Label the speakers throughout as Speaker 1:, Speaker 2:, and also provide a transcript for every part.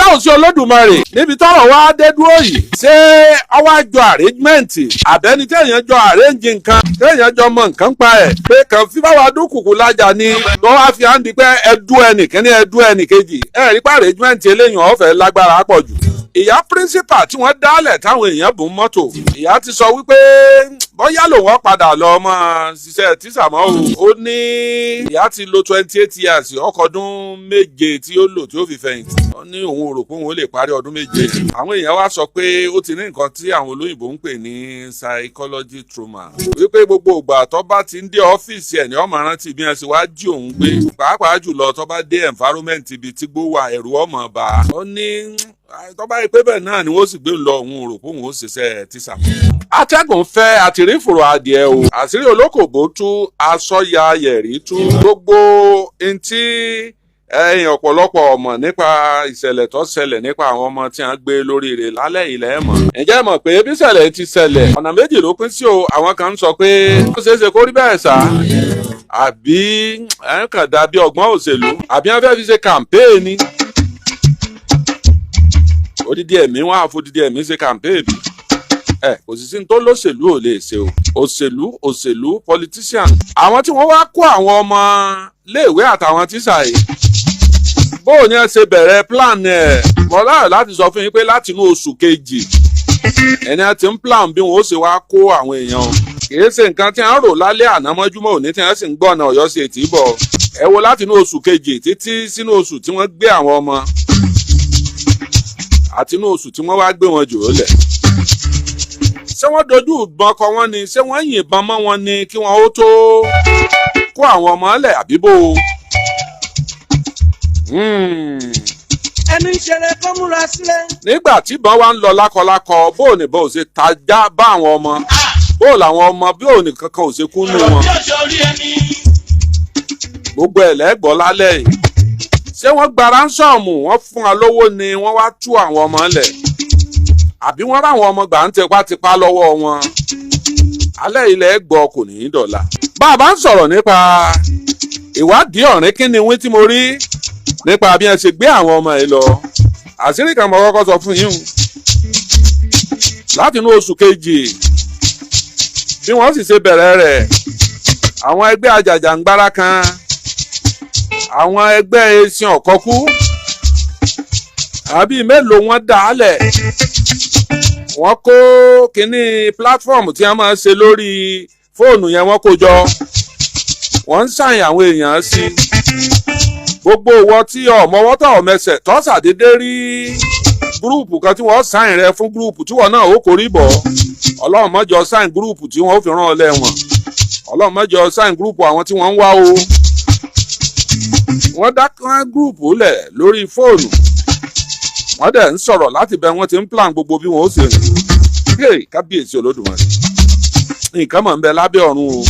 Speaker 1: kábíyèsí Olódùmarè níbi tọ́rọ̀ wá dé dúró yìí ṣé ọwọ́ àjọ arrangement àbẹ́ni téèyàn jọ arrange nǹkan téèyàn jọ mọ nǹkan pa ẹ̀ pé kàn fífá wa dúkùkù lájà ni tó wá fi hàn di pé ẹdú ẹnìkíní ẹdú ẹnìkejì rí pé arrangement eléyìí ọ̀fẹ́ lágbára pọ̀ jù. ìyá principal tí wọ́n dálẹ̀ táwọn èèyàn bùn mọ́tò ìyá ti sọ wípé bóyá lòun padà lọ ọmọ ṣiṣẹ́ tíṣà mọ́ o. ó ní ìyá ti lo 28 years ọkọ̀ọdún méje tí ó lò tí ó fi fẹ̀yìntì. ó ní òun rò pé òun lè parí ọdún méje. àwọn èèyàn wá sọ pé ó ti ní nǹkan tí àwọn olóyìnbó ń pè ní psychology trauma. wípé gbogbo ìgbà tó bá ti ń dé ọ́fíìsì ẹ̀ ní ọmọ rántí bí wọ́n ṣe wá jí òun gbé. pàápàá jùlọ tó bá dé environment ibi tí gbó wà ẹ̀rù ọmọ bá. ó ní tó bá yẹ pé bẹ́ẹ̀ náà ni wọ́n sì gbé lọ òun rò pé òun ó ṣiṣẹ́ tíṣà. atẹ́gùn fẹ́ àtìrífòrò adìẹ o àṣírí olókòbó tú aṣọ́ya yẹ̀rí tú gbogbo ntí ẹ̀yin ọ̀pọ̀lọpọ̀ ọmọ nípa ìṣẹ̀lẹ̀ tó ṣẹlẹ̀ nípa àwọn ọmọ tí wọ́n gbé lóríire lálẹ́ ilẹ̀ mọ̀. ǹjẹ́ mọ̀ pé bí ìṣẹ̀lẹ̀ ti ṣẹlẹ̀ ọ̀nà méjì ló pín sí o àwọn kan ń sọ pé ó ṣeé ṣe kó rí bẹ́ẹ̀ sá àbí ẹ̀ kàn dàbí ọgbọ́n òṣèlú àbí wọ́n fẹ́ fi ṣe kàmpéènì odidi ẹ̀mí wọn àfodidi ẹ̀mí ṣe kàmpéènì kò sì sí ní tó lóṣèlú ò lè ṣe o òṣèlú politician àwọn tí wọ́n wá kó àwọn ọmọ léèwé àtàwọn tíṣà yìí bóò ni ẹ ṣe bẹ̀rẹ̀ plan ẹ̀ mọ́ láyọ̀ láti sọ fún yín pé láti inú oṣù kejì ẹni ẹ ti ń plan bí wọn ó ṣe wá kó àwọn èèyàn o kìí ṣe nǹkan tí wọ́n rò lálẹ́ àná mọ́júmọ́ òní tí wọ́n sì ń gbọ́ ọ̀nà Ọ̀yọ́ ṣe tì í bọ̀ ẹ wo láti inú oṣù kejì títí sínú oṣù tí wọ́n gbé àwọn ọmọ àti inú oṣù tí wọ́n wá gbé wọn jù ó lẹ̀ ṣé wọ́n dojú ìbọn kọ wọ́n ni ṣé wọ́n yìnbọn mọ́ wọn ni kí wọ́n ó tó kó àwọn ọmọ lẹ̀ àbíbò.
Speaker 2: ẹnu ìṣẹ̀lẹ̀ kó múra sílẹ̀.
Speaker 1: nígbà tí ìbọn wa ń lọ lákọlákọ bóò ní bó ṣe tajá bá àwọn ọmọ bóò làwọn ọmọ bóò ní kankan ò ṣe kú nù wọn. gbogbo ẹ̀ lẹ́gbọ́ lálẹ́ yìí ṣé wọ́n gba ránsọ̀mù wọ́n fún wa lówó ni wọ́n wá tú àwọn ọmọ lẹ̀ àbí wọ́n ráwọn ọmọ gbà ń tipátipá lọ́wọ́ wọn alẹ́ ilẹ̀ gbọ́ kò ní í dọ̀la. bàbá ń sọ̀rọ̀ nípa ìwádìí ọ̀rìn kíni wí tí mo rí nípa bí wọ́n ṣe gbé àwọn ọmọ yìí lọ àṣírí kan mo kọ́kọ́ sọ fún yín láti inú oṣù kejì bí wọ́n sì ṣe bẹ̀rẹ̀ rẹ̀ àwọn ẹgbẹ́ ajàjàǹgbara kan àwọn ẹgbẹ́ esin ọ̀kọ́kú àbí mélòó wọn dà á lẹ̀ wọ́n kó kínní platform tí wọ́n máa ń ṣe lórí fóònù yẹn wọ́n kó jọ wọ́n ń ṣàyìn àwọn èèyàn sí gbogbo ìwọ tí ọmọwọ́tọ̀ ọmẹsẹ̀ tó ṣàdédé rí gúrùpù kan tí wọ́n ṣàyìn rẹ fún gúrùpù tí wọ́n náà ó kórì bọ̀ ọlọ́run má jẹ́ ṣàyìn gúrùpù tí wọ́n ó fi rán ọ lẹ́wọ̀n ọlọ́run má jẹ́ ṣàyìn gúrùpù àwọn tí wọ́n ń wá o wọ́n dá gúrùpù lẹ̀ lórí fóònù wọ́n dẹ̀ ń sọ̀rọ̀ láti bẹ̀ wọ́n ti ń plan gbogbo bí wọ́n ó ṣe rìn kábíyèsí Olódùmarè nǹkan mọ̀ ń bẹ lábẹ́ ọ̀run o.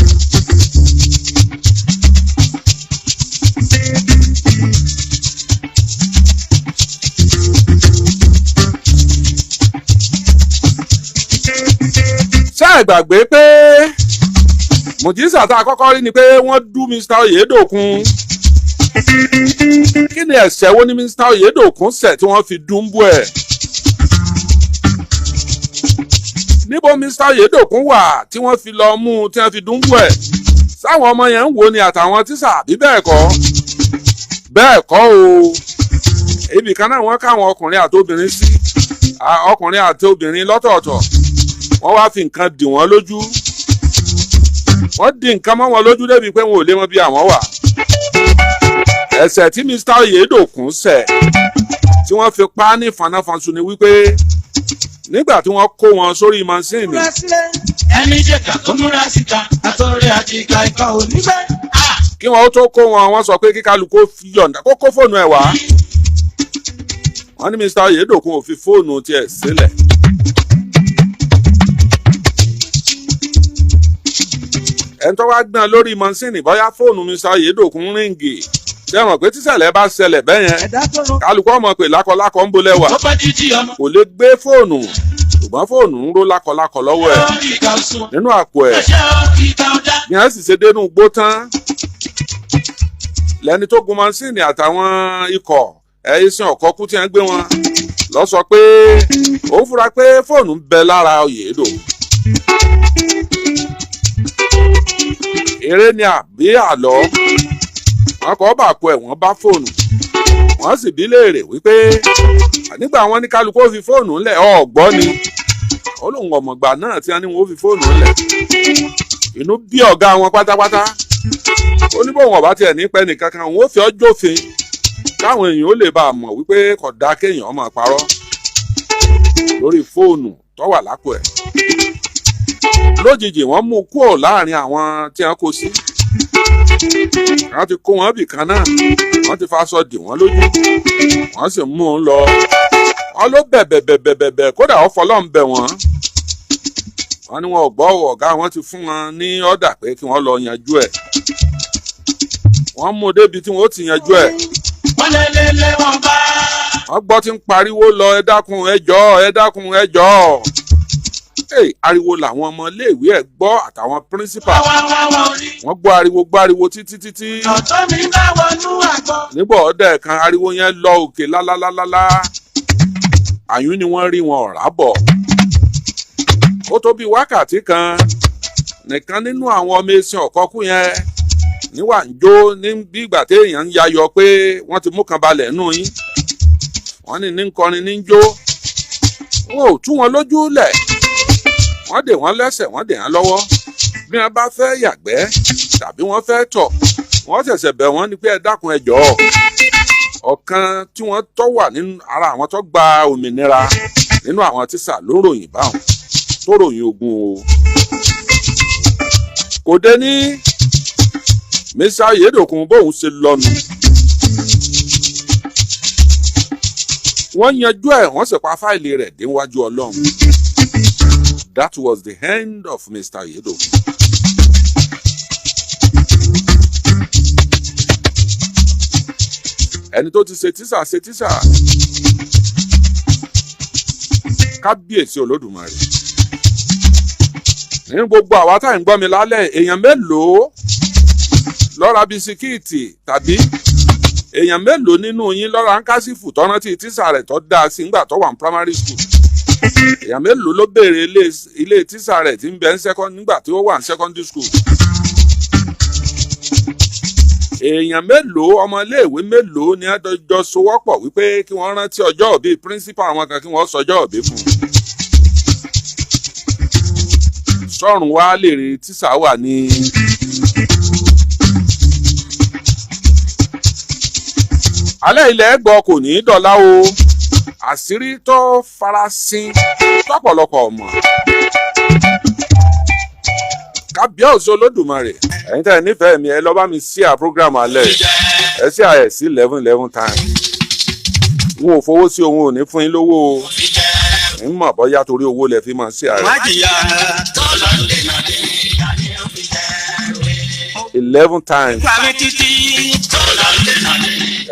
Speaker 1: ṣé ẹ gbàgbé pé mùjísà tá a kọ́kọ́ rí ni pé wọ́n dú Mr. Oyèdòkun kí ni ẹ̀ṣẹ̀ wo ni Mr. Oyèdòkun ṣẹ̀ tí wọ́n fi dúnbú ẹ̀ níbo Mr. Oyèdòkun wà tí wọ́n fi lọ mú tí wọ́n fi dúnbú ẹ̀ sáwọn ọmọ yẹn ń wo ni àtàwọn tíṣà àbí bẹ́ẹ̀ kọ́ o ibì kan náà wọ́n káwọn ọkùnrin àti obìnrin sí ọkùnrin àti obìnrin lọ́tọ̀ọ̀tọ̀ wọ́n wá fi nǹkan dì wọ́n lójú wọ́n di nǹkan mọ́ wọn lójú débi pé wọn ò lè mọ bí àwọn wà. ẹ̀ṣẹ̀ tí Mr. Oyèdòkun ṣẹ̀ tí wọ́n fi pa á ní fanáfanṣu ni wípé nígbà tí wọ́n kó wọn sórí mansíìnì.
Speaker 2: ẹni jẹ̀ka tó múra síta àtọ̀rẹ́ àti ìka ìka ò ní bẹ́ẹ̀.
Speaker 1: kí wọ́n tó kó wọn wọ́n sọ pé kí kálukú yọ̀ǹda kó kó fóònù ẹ̀ wá. wọ́n ní Mr. Oyèdòkun ò fi fóònù tiẹ̀ sílẹ̀. ẹni tó wá gbọ́n lórí mansíìnì bóyá fóònù Mr. Oyèdòkun ríǹgì ṣé mọ̀ pé tíṣẹ̀lẹ̀ bá ṣẹlẹ̀ bẹ́ẹ̀ yẹn kálukú ọmọ pé lákọlákọ ń bolẹ̀ wà kò lè gbé fóònù ṣùgbọ́n fóònù ń ró lákọlákọ lọ́wọ́ ẹ̀ nínú àpò ẹ̀ ní ẹ̀ sì ṣe dénú gbó tán lẹ́ni tó gun mansíìnì àtàwọn ikọ̀ ẹ̀sìn ọ̀kọ́kú tí wọ́n gbé wọn lọ sọ pé òun fura pé fóònù ń bẹ lára Oyèdò. eré ni àbí àlọ́ wọn kọ́ bàkú ẹ̀ wọ́n bá fóònù wọ́n sì bí léèrè wípé nígbà wọn ní kálukú ó fi fóònù ńlẹ̀ ọ̀gbọ́ ni ó lóun ọ̀mọ̀gbà náà tí wọ́n ní wọn ó fi fóònù ńlẹ̀ inú bí ọ̀gá wọn pátápátá ó ní bóun ọ̀bá tiẹ̀ ní pẹ́ nìkan kan òun ó fi ọjọ́ òfin káwọn èèyàn ó lè bá a mọ̀ wípé kò dáa kéèyàn máa parọ́ lórí fóònù tó wà lápò ẹ̀. lójijì wọ́n mú kúrò láàrin àwọn tí wọ́n kó sí. wọ́n ti kó wọn bì kan náà wọ́n ti faṣọ dì wọ́n lójú wọ́n sì mú un lọ. wọ́n ló bẹ̀bẹ̀ kódà ó fọlọ́ ń bẹ̀ wọ́n. wọ́n ní wọn ò gbọ́ ọ̀gá wọn ti fún wọn ní ọ̀dà pé kí wọ́n lọ yanjú ẹ̀. wọ́n mú un débi tí wọ́n ó ti yanjú ẹ̀.
Speaker 2: wọ́n lé wọn bá.
Speaker 1: wọ́n gbọ́ tí ń pariwo lọ ẹ dákun ẹ jọ̀ọ́ ẹ dákun ẹ jọ̀ọ́. ariwo làwọn ọmọ iléèwé ẹ̀ gbọ́ àtàwọn principal. wọ́n gbọ́ ariwo títí.
Speaker 2: ọ̀tọ́ mi bá wọnú àgbọ̀.
Speaker 1: nígbà ọ̀dẹ̀ kan ariwo yẹn lọ òkè lálálálá. àyún ni wọ́n rí wọn ọ̀rá bọ̀. ó tó bí wákàtí kan nìkan nínú àwọn ọmọ ẹṣin ọ̀kọ́kú yẹn níwà ń jó ní bí ìgbà téèyàn ń yayọ pé wọ́n ti mú kan balẹ̀ nù yín. wọ́n ní kọrin ní jó. wọn ò tú wọn lójú lẹ̀. wọ́n dè wọ́n lẹ́sẹ̀ wọ́n dè wọ́n lọ́wọ́. bí wọ́n bá fẹ́ yàgbẹ́ tàbí wọ́n fẹ́ tọ̀ wọ́n ṣẹ̀ṣẹ̀ bẹ̀ wọ́n ní pé ẹ dákun ẹ jọ̀ọ́. ọ̀kan tí wọ́n tọ́ wà nínú ara àwọn tó gba òmìnira nínú àwọn tíṣà ló ròyìn báwọn tó ròyìn ogun o. kò dé ní Mr. Oyèdòkun bóun ṣe lọ́nu. wọ́n yanjú ẹ̀ wọ́n sì pa fáìlì rẹ̀ déwájú Ọlọ́run. That was the end of Mr. Oyèdòkun. ẹni tó ti ṣe tíṣà kábíyèsí Olódùmarè. nínú gbogbo àwa tá à ń gbọ́ mi lálẹ́ èèyàn mélòó ló ra bisikíìtì tàbí èèyàn mélòó nínú yín ló ra áńkásífù tó rántí tíṣà rẹ̀ tó dáa sí ńgbà tó wà ní primary school. èèyàn mélòó ló béèrè ilé tíṣà rẹ̀ tí ń bẹ nígbà tí ó wà ní secondary school. èèyàn mélòó ọmọ iléèwé mélòó ni àjọ sowọ́pọ̀ wípé kí wọ́n rántí ọjọ́ òbí principal àwọn kan kí wọ́n sọjọ́ òbí fún un. sọ́run wá lè rí tíṣà wà ní. alẹ́ ilẹ̀ gbọ́ kò ní í dọ̀la o àṣírí tó farasin tọ́pọ̀lọpọ̀ mọ̀. kábíyèsí Olódùmarè ẹ̀yin tẹ́ ẹ nífẹ̀ẹ́ mi ẹ lọ bá mi sí à program alẹ́ ẹ sí àyẹ̀ sí 11 time. n ò fowó sí òun ò ní fún yín lówó o n mọ̀ bọ́yá torí owó lẹ fi máa sí ààrẹ. 11 times.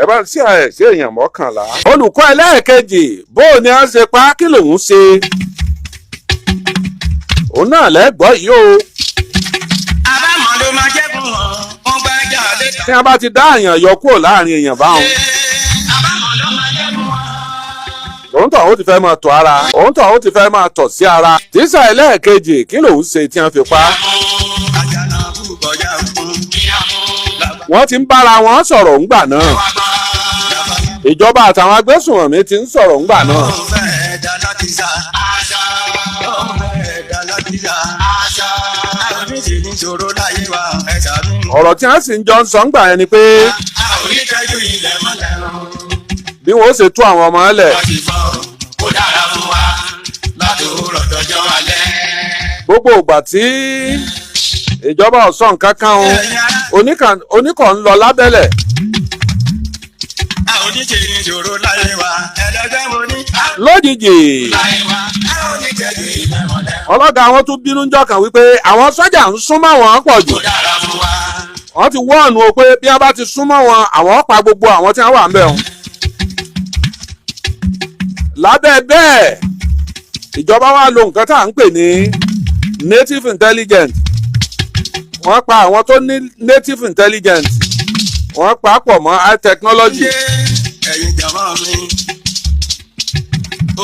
Speaker 1: ẹ bá sí ààrẹ sí èèyàn 11. olùkọ́ ẹlẹ́ẹ̀kejì bó o ní à ń ṣe pa kí lòun ṣe. òun náà lẹ́gbọ́ yìí o.
Speaker 2: àbámọ̀ ló máa jẹ́ fún wọn wọ́n gbá jà lẹ́ta.
Speaker 1: tí wọ́n bá ti dá àyàn yọ kúrò láàrin èèyàn báwọn.
Speaker 2: àbámọ̀ ló máa jẹ́ fún wọn.
Speaker 1: òun tó àwọn ti fẹ́ máa tọ̀ ara òun tó àwọn ti fẹ́ máa tọ̀ sí ara. tíṣà ẹlẹ́ẹ̀kejì kí lòun ṣe tí wọ́n fi pa. wọ́n ti ń bára wọn sọ̀rọ̀ ńgbà náà. ìjọba àtàwọn agbésùnmọ̀mí ti ń sọ̀rọ̀ ńgbà náà. ọ̀rọ̀ tí wọ́n sì ń jọ ń sọ ńgbà yẹn ni pé bí wọ́n ṣe tú àwọn ọmọ ẹlẹ̀. gbogbo ìgbà tí ìjọba ọ̀sán kankan oníkàn ń lọ lábẹ́lẹ̀. lójijì ọlọ́gá àwọn tún bínú ńjọ́ kan wípé àwọn sọ́jà ń súnmọ́ wọn pọ̀ jù. wọ́n ti wọ́ọ̀nù o pé bí wọ́n bá ti súnmọ́ wọn àwọn pa gbogbo àwọn tí wọ́n wà ń bẹ̀ wọn. lábẹ́ bẹ́ẹ̀ ìjọba wa lo nǹkan tá à ń pè ní native intelligence. wọ́n pa àwọn tó ní native intelligence wọ́n pa pọ̀ mọ́ high technology
Speaker 2: ẹ̀yin jọ̀mọ́ mi.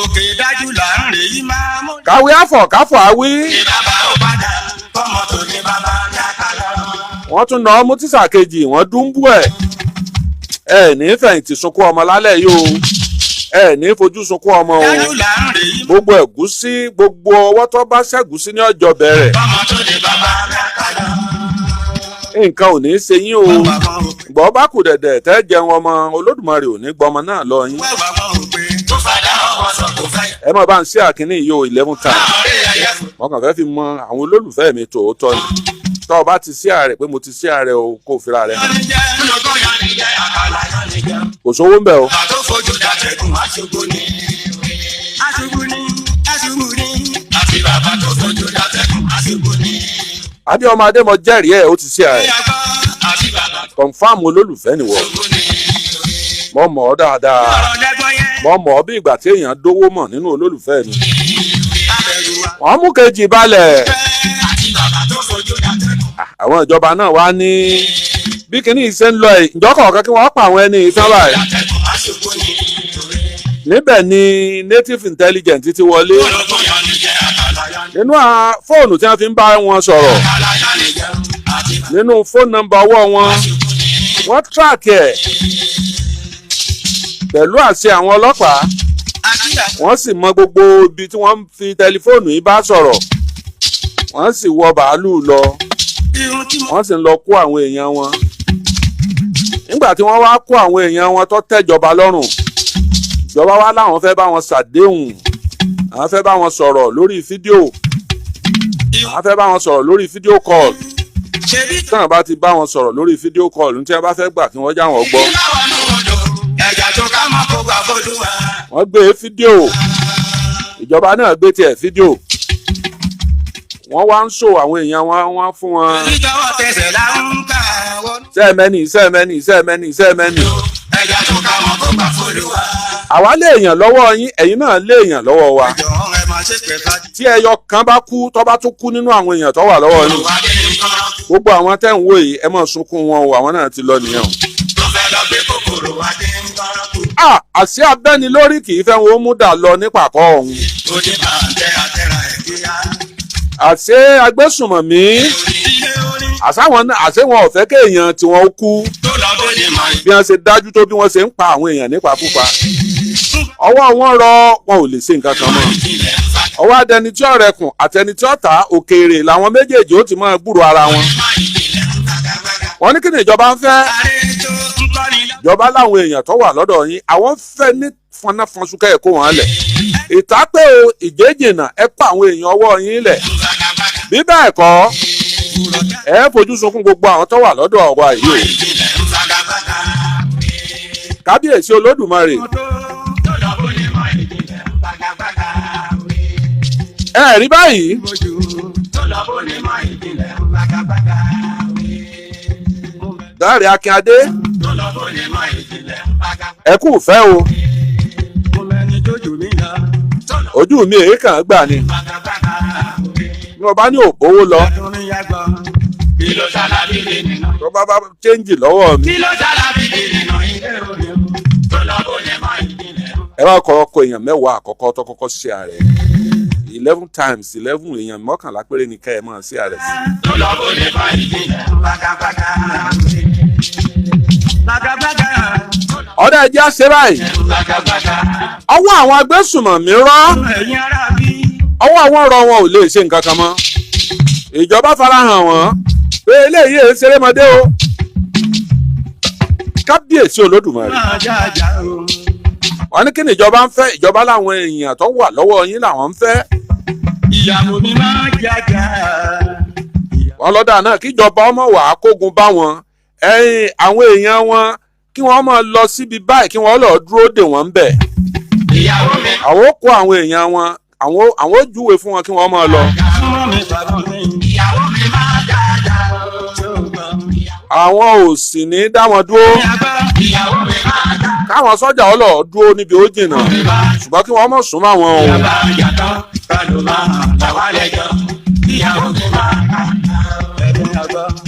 Speaker 2: Òkè dájú là ń rè yí máa mú.
Speaker 1: káwé àfọ̀ káfọ̀ àwí.
Speaker 2: Ní bàbá ó padà fọmọ tó ní bàbá dáká lọ.
Speaker 1: wọ́n tún nà ọmú tíṣà kejì wọ́n dúnbú ẹ̀. ẹ ní fẹ̀yìntì sunkún ọmọ lálẹ́ yìí o. ẹ ní fojú sunkún ọmọ o.
Speaker 2: Dájú là ń rè yí.
Speaker 1: gbogbo ẹ̀gúsí gbogbo ọwọ́ tó bá ṣẹ̀gúsí ní ọjọ́ bẹ̀rẹ̀.
Speaker 2: Fọmọ tó ní bàbá dáká lọ.
Speaker 1: nǹkan ò ní í ṣe yín o.
Speaker 2: Wẹ́wà kan ò pé.
Speaker 1: gbọ́ bá kù dẹ̀dẹ̀ tẹ́ jẹun ọmọ Olódùmarè ò ní gbọmọ náà lọ yín.
Speaker 2: Wẹ́wà kan ò pé. Tó fàdá ọwọ́ sọ kò fẹ́.
Speaker 1: ẹ má bá ń ṣe àkíní yìí o 11 times.
Speaker 2: Àárẹ̀ ẹ̀yẹ fún.
Speaker 1: wọ́n kàn fẹ́ fi mọ àwọn olólùfẹ́ mi tòótọ́ ni. tọ́ ọ bá ti sí ààrẹ pé mo ti sí ààrẹ o kò fira rẹ hàn.
Speaker 2: Yọ́nì jẹ́ lọ́gọ́ yọ́nì jẹ́ àkàlà yọ́nì jẹ́.
Speaker 1: kò sówó ń bẹ̀ o.
Speaker 2: Àtó fojú dàtẹ̀kùn aṣubú ni. Aṣubú ni, aṣubú ni. Àti bàbá tó fojú dàtẹ̀kùn aṣubú ni.
Speaker 1: adéọmọ adémọ jẹ́rìí ẹ̀ ó ti sí ààrẹ.
Speaker 2: Ìyàgbọ́ àti bàbá tó
Speaker 1: kọ̀ǹfàmù olólùfẹ́ nìwọ.
Speaker 2: fojú ni.
Speaker 1: mo mọ̀ ọ́ dáadáa.
Speaker 2: Ọ̀rọ̀ lẹ́gbọ́n yẹn.
Speaker 1: mo mọ̀ ọ́ bí ìgbà tí èèyàn dówó mọ̀ nínú olólùfẹ́ mi.
Speaker 2: Abẹ̀rù wa.
Speaker 1: wọ́n mú kejì balẹ̀.
Speaker 2: Àti bàbá tó fojú dàtẹ̀kùn.
Speaker 1: àwọn ìjọba náà wá ní bí kinní ṣe ń lọ ẹ̀ ǹjọ́ kọ̀ọ̀kan kí wọ́n pa àwọn ẹni ìtàn báyìí.
Speaker 2: Dàtẹ̀kùn aṣubú ni.
Speaker 1: níbẹ̀ ni native intelligence ti wọlé.
Speaker 2: Lọ́gọ́ yọ́nì jẹ́ àkàlà yọ́nì.
Speaker 1: nínú fóònù tí wọ́n fi ń bá wọn sọ̀rọ̀
Speaker 2: Àkàlà yọ́nì jẹ́. Àti bàbá
Speaker 1: nínú fóònù nọ́mbà ọwọ́ wọn
Speaker 2: aṣubú ni.
Speaker 1: wọ́n track ẹ̀ pẹ̀lú àṣẹ àwọn ọlọ́pàá.
Speaker 2: Àti bàbá.
Speaker 1: wọ́n sì mọ gbogbo ibi tí wọ́n fi tẹlifóònù yìí bá sọ̀rọ̀. wọ́n sì wọ bàálù lọ.
Speaker 2: Irun tí mo.
Speaker 1: wọ́n sì ń lọ kó àwọn èèyàn wọn. nígbà tí wọ́n wá kó àwọn èèyàn wọn tó tẹ́jọba lọ́rùn. ìjọba wa láwọn fẹ́ bá wọn ṣàdéhùn. àwọn fẹ́ bá wọn sọ̀rọ̀ lórí fídíò. àwọn fẹ́ bá wọn sọ̀rọ̀ lórí fídíò call.
Speaker 2: Ṣebí
Speaker 1: tí wọ́n bá ti bá wọn sọ̀rọ̀ lórí fídíò call ní tí wọ́n bá fẹ́ gbà kí wọ́n já wọn gbọ́.
Speaker 2: láwọn ní odò ẹ̀jà tó ká mọ́ kó gbà fojú wa.
Speaker 1: wọ́n gbé fídíò. ìjọba náà gbé tiẹ̀ fídíò. wọ́n wá ń ṣò àwọn èèyàn wọn fún wọn.
Speaker 2: ìjọwọ́ tẹsẹ̀ là ń kà wọ́n.
Speaker 1: sẹ́ẹ̀mẹ́nì sẹ́ẹ̀mẹ́nì sẹ́ẹ̀mẹ́nì sẹ́ẹ̀mẹ́nì.
Speaker 2: ẹ̀jà tó ká mọ́ kó gbà fojú wa.
Speaker 1: àwa lé èèyàn lọ́wọ́ yín ẹ̀yin náà lé èèyàn lọ́wọ́ wa.
Speaker 2: ìjọ̀wọ́ ẹ máa ṣe pẹ̀ka.
Speaker 1: tí ẹyọ kan bá kú tó bá tún kú nínú àwọn èèyàn tó wà lọ́wọ́ yín.
Speaker 2: olùwádé nǹkan
Speaker 1: gbogbo àwọn tẹ́ ń wò yìí ẹ máa sunkún wọn o àwọn náà ti lọ nìyẹn o.
Speaker 2: tó fẹ́ lọ gbé kòkòrò wádé nǹkan kù.
Speaker 1: àṣé abẹ́ni lórí kì í fẹ́ wọn ó mú dà lọ nípàkọ́ ọ̀hún.
Speaker 2: ó ní máa ń tẹ àtẹ̀rà ẹ̀ kíá.
Speaker 1: àṣé Agbésùnmọ̀mí
Speaker 2: ilé orin
Speaker 1: àṣé wọn ò fẹ́ kéèyàn tí wọn ó kú
Speaker 2: tó lọ bó ní máa ń.
Speaker 1: bí wọ́n ṣe dájú tó bí wọ́n ṣe ń pa àwọn èèyàn nípakúpa. ọwọ́ wọn rọ wọn ò lè ṣe nǹkan kan mọ́.
Speaker 2: ilẹ̀ ń fa
Speaker 1: ọwọ́ adẹni tí ọ̀rẹ́ kùn àtẹni tí ọ̀tá òkèèrè làwọn méjèèjì ó ti máa gbúrò ara wọn.
Speaker 2: máa ń ilẹ̀ ń gbàgbàgbà.
Speaker 1: wọ́n ní kí ni ìjọba ń fẹ́.
Speaker 2: ààrẹ tó ń kọ́ni lọ.
Speaker 1: ìjọba láwọn èèyàn tó wà lọ́dọ̀ yín àwọn fẹ́ ní fọnáfọnṣúkẹ́ ẹ̀ kó wọn lẹ̀. ìtápẹ́ o ìjẹ́jìnà ẹ pa àwọn èèyàn ọwọ́ yín lẹ̀. bí bẹ́ẹ̀ kọ́ ẹ fojú sunkún gbogbo àwọn tó wà lọ́dọ̀ wa yìí o. kábíyèsí Olódùmarè ẹ rí báyìí. Dáre Akínadé ẹ kú fẹ́ o. ojú mi èyí kàn gbà ni bí wọ́n bá ní òbówó lọ tó bá bá chẹ́ǹjì lọ́wọ́ mi ẹ bá kọ́kọ́ èèyàn mẹ́wàá àkọ́kọ́ tó kọ́kọ́ ṣe ààrẹ 11 times 11 èèyàn mọ́kànlá péré ní ká ẹ máa ṣe ààrẹ sí. ọ̀dà ẹ̀jẹ̀ àṣẹ báyìí ọwọ́ àwọn Agbésùnmọ̀mí rọ́ ọwọ́ àwọn ọ̀rọ̀ wọn ò lè ṣe nǹkan kan mọ́ ìjọba farahàn wọn pé eléyìí èé ṣerémọdé o. kábíyèsí Olódùmarè wọ́n ní kí ni ìjọba ń fẹ́ ìjọba láwọn èèyàn tó wà lọ́wọ́ yín làwọn ń fẹ́.
Speaker 2: ìyàwó mi máa jájà.
Speaker 1: wọ́n lọ́dà náà kíjọba ọmọ wàá kógun bá wọn àwọn èèyàn wọn kí wọ́n máa lọ síbi báyìí kí wọ́n lọ dúró dè wọ́n ń bẹ̀.
Speaker 2: ìyàwó mi.
Speaker 1: àwọn ó kó àwọn èèyàn wọn àwọn ó júwe fún wọn kí wọ́n máa lọ.
Speaker 2: ìyàwó mi máa jájà.
Speaker 1: àwọn ò sì ní dá wọn dúró.
Speaker 2: ìyàwó mi máa jájà.
Speaker 1: káwọn sọ́jà ọlọ dúró níbi ó jìnnà ṣùgbọ́n kí wọ́n mọ̀ sún mọ́ wọn o.
Speaker 2: bàbá àjàtọ̀ kálù máa làwọn àlejò. ìyàwó mi máa jájà.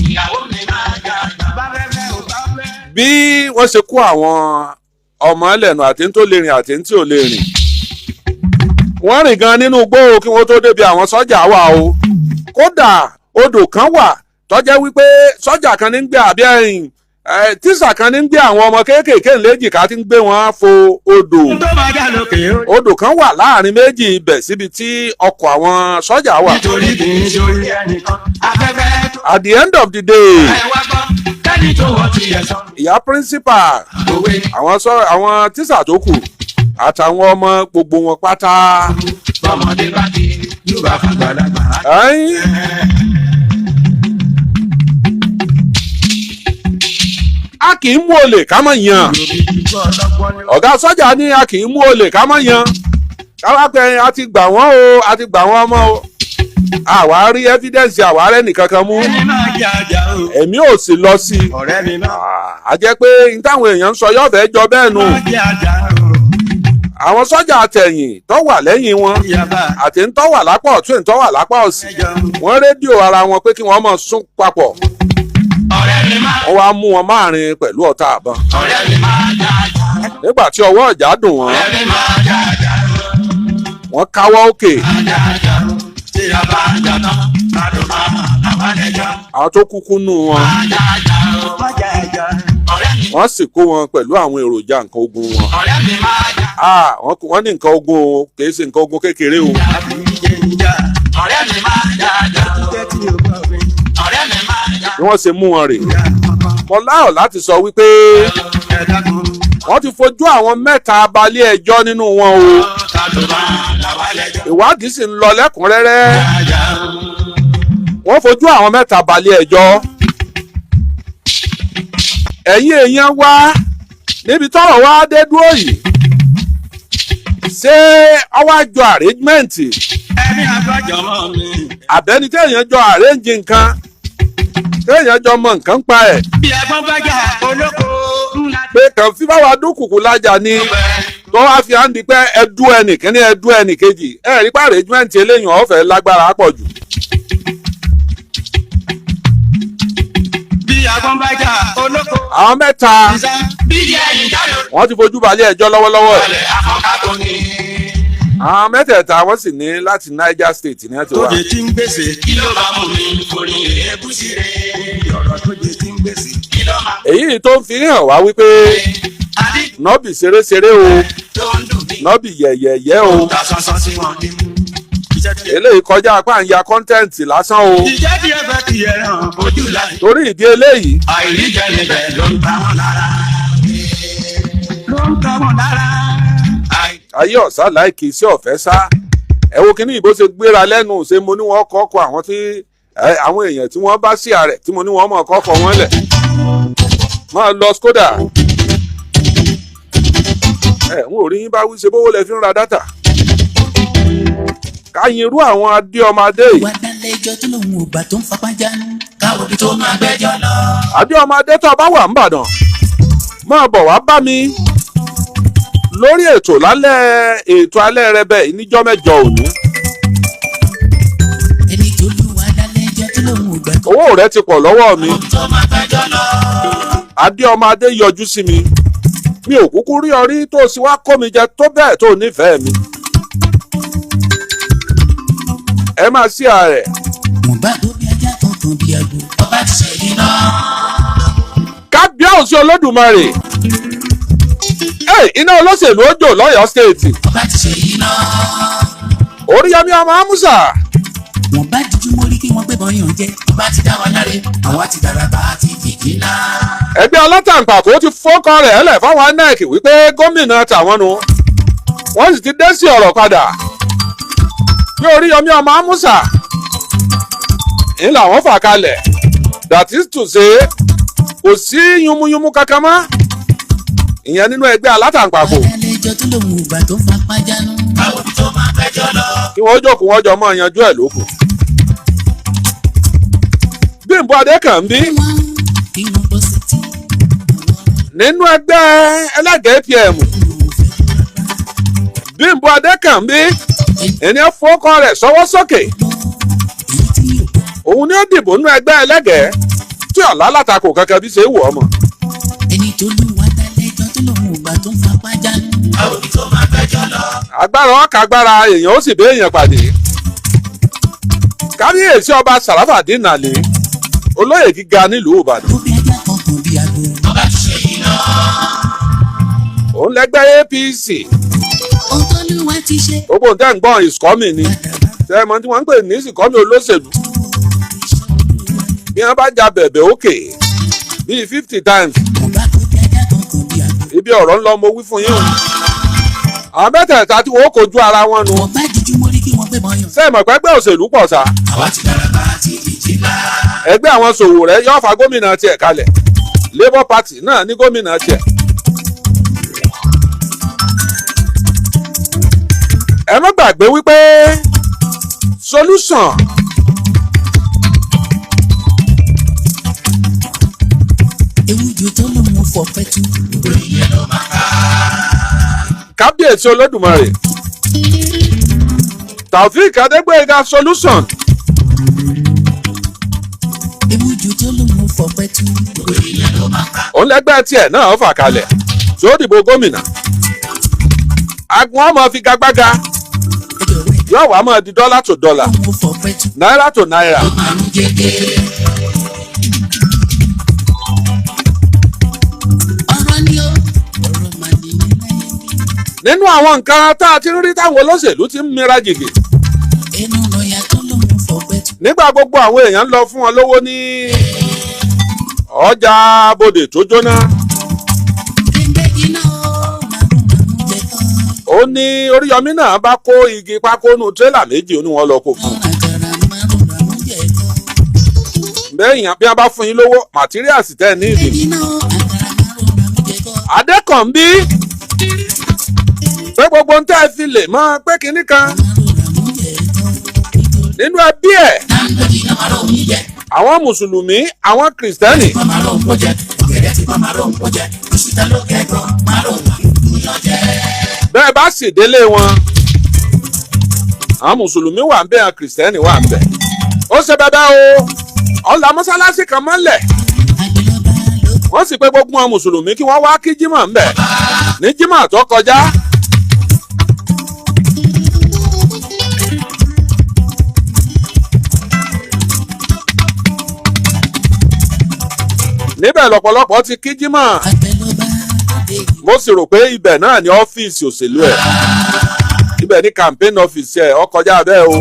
Speaker 2: ìyàwó mi máa jájà.
Speaker 1: bí wọ́n ṣe kó àwọn ọmọ ẹlẹ́nu àti tó lè rìn àti tí ò lè rìn. wọ́n rìn gan nínú igbó kí wọ́n tó débi àwọn sọ́jà wà o. kódà odò kan wà tó jẹ́ wípé sọ́jà kan ní ń gbé àbí ẹ̀yìn tíṣà kan ní ń gbé àwọn ọmọ kéékèèké léjìká tí ń gbé wọn fo odò. odò kan wà láàrin méjì ibẹ̀ síbi tí ọkọ̀ àwọn sọ́jà wà.
Speaker 2: nítorí kì í ṣorí ẹnìkan afẹ́fẹ́ tó.
Speaker 1: at the end of the day
Speaker 2: wá gbọ́ kẹ́ni tó wọ́n ti yẹ sọ.
Speaker 1: ìyá principal àwọn tíṣà tó kù àtàwọn ọmọ gbogbo wọn pátá.
Speaker 2: bọ́mọdé bá ti yóò bá fún gbàlagbà.
Speaker 1: a kì í mú olè ká mọ̀ yan. ọ̀gá sọ́jà ní a kì í mú olè ká mọ̀ yan. káwá pé a ti gbà wọ́n o a ti gbà wọ́n ọmọ o. àwa rí evidence àwa rẹ̀ nìkan kan mú.
Speaker 2: ẹni máa jẹ àjà o.
Speaker 1: èmi ò sì lọ sí i.
Speaker 2: ọ̀rẹ́ mi náà.
Speaker 1: a jẹ́ pé n táwọn èèyàn ń sọ yóò fẹ́ jọ bẹ́ẹ̀ nù.
Speaker 2: máa jẹ àjà o.
Speaker 1: àwọn sọ́jà àtẹ̀yìn tó wà lẹ́yìn wọn àti ń tó wà lápá ọ̀tún ń tó wà lápá òsì. wọ́n rédíò ara wọn pé kí wọ́n máa sún papọ̀. wọ́n wá mú wọn máàrin pẹ̀lú ọ̀tá àbọn. nígbà tí ọwọ́ ọ̀já dùn wọ́n wọ́n káwọ́ òkè. àwọn tó kúkú nù wọn wọ́n sì kó wọn pẹ̀lú àwọn èròjà nǹkan ogun wọn. wọ́n ní nǹkan ogun kì í ṣe nǹkan ogun kékeré o. bí wọ́n ṣe mú wọn rè mo láyọ̀ láti sọ wípé wọ́n ti fojú àwọn mẹ́ta balẹ̀ ẹjọ́ nínú wọn o. ìwádìí sì ń lọ lẹ́kùnrẹ́rẹ́. wọ́n fojú àwọn mẹ́ta balẹ̀ ẹjọ́. ẹ̀yin èèyàn wá níbi tọ́rọ̀ wá dé dúró yìí ṣé ọwọ́ àjọ arrangement
Speaker 2: ẹni àgbàjọ mọ́ mi.
Speaker 1: àbẹ́ni téèyàn jọ arrange nǹkan téèyàn jọ mọ nǹkan pa ẹ̀.
Speaker 2: bí ẹ̀gbọ́n bá jà olóko ńlá.
Speaker 1: pé kàn fi báwa dúnkùkù lájà ni tó wá fi hàn di pé ẹdú ẹnìkíní ẹdú ẹnìkejì ẹ rí pé arrangement eléyìí ọ̀fẹ́ lágbára pọ̀ jù.
Speaker 2: bí ẹ̀gbọ́n bá jà olóko.
Speaker 1: àwọn mẹ́ta
Speaker 2: bí ẹ̀yìn jáde.
Speaker 1: wọ́n ti fojú balẹ̀ ẹjọ́ lọ́wọ́lọ́wọ́ ẹ̀.
Speaker 2: ọ̀lẹ̀ àfọ̀kátó ni.
Speaker 1: àwọn mẹ́tẹ̀ẹ̀ta wọ́n sì ní láti Niger State ní ẹ̀ tó wà.
Speaker 2: tóje tí ń gbèsè. kí ló bá mú mi forí èébùsì rẹ̀. ọ̀rọ̀ tóje tí ń gbèsè. kí ló máa.
Speaker 1: èyí tó ń fi hàn wá wípé nọ́bì ṣeréṣeré o nọ́bì yẹ̀yẹ̀yẹ́ o eléyìí kọjá apá ń ya kọ́ńtẹ́ǹtì lásán o.
Speaker 2: ìjẹ́ tí ẹ fẹ́ kí ẹ ràn ojú láì.
Speaker 1: torí ìdí eléyìí.
Speaker 2: àìríjẹ níbẹ̀ ló ń bá wọn lára. ló ń tọ́ wọn lára.
Speaker 1: ayé ọ̀sá láìkì sí ọ̀fẹ́ sá ẹ wo kíní ìbò ṣe gbéra lẹ́nu ṣe mo ní wọ́n kọ́kọ́ àwọn tí àwọn èèyàn tí wọ́n bá sí ààrẹ tí mo ní wọ́n mọ̀ kọ́kọ́ wọn lẹ̀ máa lọ Skoda n ò rí yín bá wí ṣe bówó lẹ fi ń ra dátà káyìn irú àwọn adé ọmọ adé yìí.
Speaker 3: wà á dálé ẹjọ́ tó lòun ò gbà tó ń fapá jánu káwọ́ bí tó máa gbẹ́jọ́ lọ.
Speaker 1: adé ọmọ adé tó bá wà ńbàdàn máa bọ̀ wá bá mi lórí ètò alẹ́ rẹ bẹ́ẹ̀ níjọ́ mẹ́jọ òní.
Speaker 3: ẹni tó lù wá dálé ẹjọ́ tó lòun ò gbà tó.
Speaker 1: owó rẹ ti pọ̀ lọ́wọ́ mi.
Speaker 3: káwọ́ bí tó máa gbẹ́jọ́ lọ.
Speaker 1: adé ọmọ adé yọjú sí mi mi ò kúkú rí ọ rí tó sì wá kó mi jẹ tó bẹ́ẹ̀ tó nífẹ̀ẹ́ mi. ẹ máa sí ààrẹ.
Speaker 3: mo bá tó bí ajá kan tán bí agbo. ọba ti ṣe iná.
Speaker 1: kábíyèsí olódùmarè. iná olóṣèlú ó jò lọ́yọ̀ọ́ stéètì.
Speaker 3: ọba ti ṣe iná.
Speaker 1: Oríyọmí ọmọ Amusa.
Speaker 3: wọ́n bá díjú mórí kí wọ́n gbébọn yàn jẹ́. ọba ti dá wa láre àwa ti dára bá a ti fìdí náà.
Speaker 1: ẹgbẹ́ alátàǹpàkò ti fọ́kọ rẹ̀ lẹ̀ fáwọn INEC wípé gómìnà tàwọn nu wọ́n sì ti dé sí ọ̀rọ̀ padà bí Oríyọmí ọmọ Amusa ń làwọn fà kalẹ̀ that is to say kò sí yúnmúyúnmú kankan mọ́ ìyẹn nínú ẹgbẹ́ alátàǹpàkò.
Speaker 3: dálé ẹjọ́ tó lòun ò gbà tó ń fapá jánu káwọ́ bí tó máa gbẹ́jọ́ lọ.
Speaker 1: kí wọ́n jókòó wọ́n jọ mọ́ yanjú ẹ̀ lóko. Bímbọ́ Adékànbí
Speaker 3: kí wọ́n bọ́ sí tí.
Speaker 1: nínú ẹgbẹ́ ẹlẹ́gẹ̀ẹ́ APM Bímbọ́ Adékànbí ènìyàn fọ́kọ rẹ̀ sọ́wọ́ sókè òun ni ó dìbò nínú ẹgbẹ́ ẹlẹ́gẹ̀ẹ́ tí ọ̀la látakò kankan bí ṣe wù ọmọ.
Speaker 3: ẹni tó lù wá dálé ẹjọ́ tó lòun ò gbà tó ń fapá
Speaker 1: agbára ọkà agbára èèyàn ó sì bẹ́ èèyàn pàdé. kábíyèsí ọba Sàràfàdín Àlí olóyè gíga nílùú Ìbàdàn.
Speaker 3: Ó bí ajá kan kò bí agbo.
Speaker 2: ọba ti ṣe iná.
Speaker 1: òun lẹ́gbẹ́ APC.
Speaker 3: Ohun tó lúwa ti ṣe.
Speaker 1: gbogbo nǹkan ń gbọ́n ìsìkọ́mì ni. ṣé ẹ mọ̀ tí wọ́n ń pè ní ìsìkọ́mì olóṣèlú. bí wọ́n bá ja bẹ̀bẹ̀ òkè bíi 50 times.
Speaker 3: Ọba tó bí ajá kan kò bí agbo.
Speaker 1: ibi ọ̀rọ̀ ń lọ mo wí fún yín o. àwọn mẹ́tẹ̀ẹ̀ta tí wọ́n kojú ara wọn nu.
Speaker 3: Ọba jíjú mórí kí wọ́n gbé bọ́yàn.
Speaker 1: ṣé ẹ mọ̀ pé ẹgbẹ́ òṣèlú pọ̀ sá.
Speaker 2: àwa ti dára bá ti fìjìlá.
Speaker 1: ẹgbẹ́ àwọn Sowore yóò fa gómìnà tiẹ̀ kalẹ̀. Labour Party náà ní gómìnà tiẹ̀. ẹ má gbàgbé wípé solution
Speaker 3: Ewújo tó lóun fọ pẹ́tù.
Speaker 2: oríire ló máa ká.
Speaker 1: kábíyèsí Olódùmarè Taofeek Adégbóyèga solution
Speaker 3: Ewújo tó lóun fọ pẹ́tù.
Speaker 2: oríire ló máa ká.
Speaker 1: òun lẹ́gbẹ́ tiẹ̀ náà fà kalẹ̀ tí ó dìbò gómìnà. agun ọmọ fi gagbága
Speaker 3: Ẹjọ̀ rẹ̀
Speaker 1: yóò wá máa di dọ́là tó dọ́là
Speaker 3: lóun fọ pẹ́tù.
Speaker 1: náírà tó náírà.
Speaker 2: ó máa ń jẹ́gẹ́.
Speaker 3: Ọ̀rọ̀ ni ó. Ọ̀rọ̀ mà ní ní láyé mi.
Speaker 1: nínú àwọn nǹkan tá a ti ń rí táwọn olóṣèlú ti ń mira jìgì
Speaker 3: Ẹnu lọ́ọ̀yà tó lóun fọ pẹ́tù.
Speaker 1: nígbà gbogbo àwọn èèyàn ń lọ fún wọn lówó ní ọjà bodè tó jóná.
Speaker 3: Kéńdé iná ó. Màrún jẹ tán.
Speaker 1: ó ní Oríyọmí náà bá kó igi pákónú tírélà méjì ó ní wọn lọ kó fún un.
Speaker 3: Àkàrà màrún jẹ tán.
Speaker 1: bẹ́ẹ̀ bí wọ́n bá fún yín lówó màtíríàsì tẹ́ ẹ ní ìdí.
Speaker 3: Iná ó. Àkàrà màrún jẹ tán.
Speaker 1: Adékànbí pé gbogbo ń tẹ́ ẹ fi lè mọ̀ pé kinní kan
Speaker 3: Màrún jẹ tán. Nítorí
Speaker 1: nínú ẹbí ẹ̀
Speaker 2: dáńdọ́jì náà máa lóun yíyẹ.
Speaker 1: àwọn mùsùlùmí àwọn kìrìsìtẹ́nì
Speaker 2: wọ́n máa lóun kó jẹ. ọ̀gẹ̀dẹ̀ tí wọ́n máa lóun kó jẹ. òṣìṣẹ́ ló kẹ́kọ̀ọ́ máa lóun yíyan jẹ.
Speaker 1: bẹ́ẹ̀ bá sì délé wọn àwọn mùsùlùmí wà ń bẹ̀ àwọn kìrìsìtẹ́nì wà ń bẹ̀. ó ṣe bẹ́ẹ̀ o ọ̀la mọ́sálásí kan mọ́lẹ̀
Speaker 3: àgbélọ́ba ló
Speaker 1: wọ́n sì pé gbogbo àwọn mùsùlùmí kí wọ́n wá kí jímọ̀ ń bẹ̀ ní jímọ̀ tó kọjá. níbẹ̀ lọ́pọ̀lọpọ̀ ti kí jímọ̀
Speaker 3: àgbélọ́ba lóde yìí.
Speaker 1: mo sì rò pé ibẹ̀ náà ni ọ́fíìsì òṣèlú ẹ̀ ibẹ̀ ni campaign office ẹ̀ ó kọjá bẹ́ẹ̀ o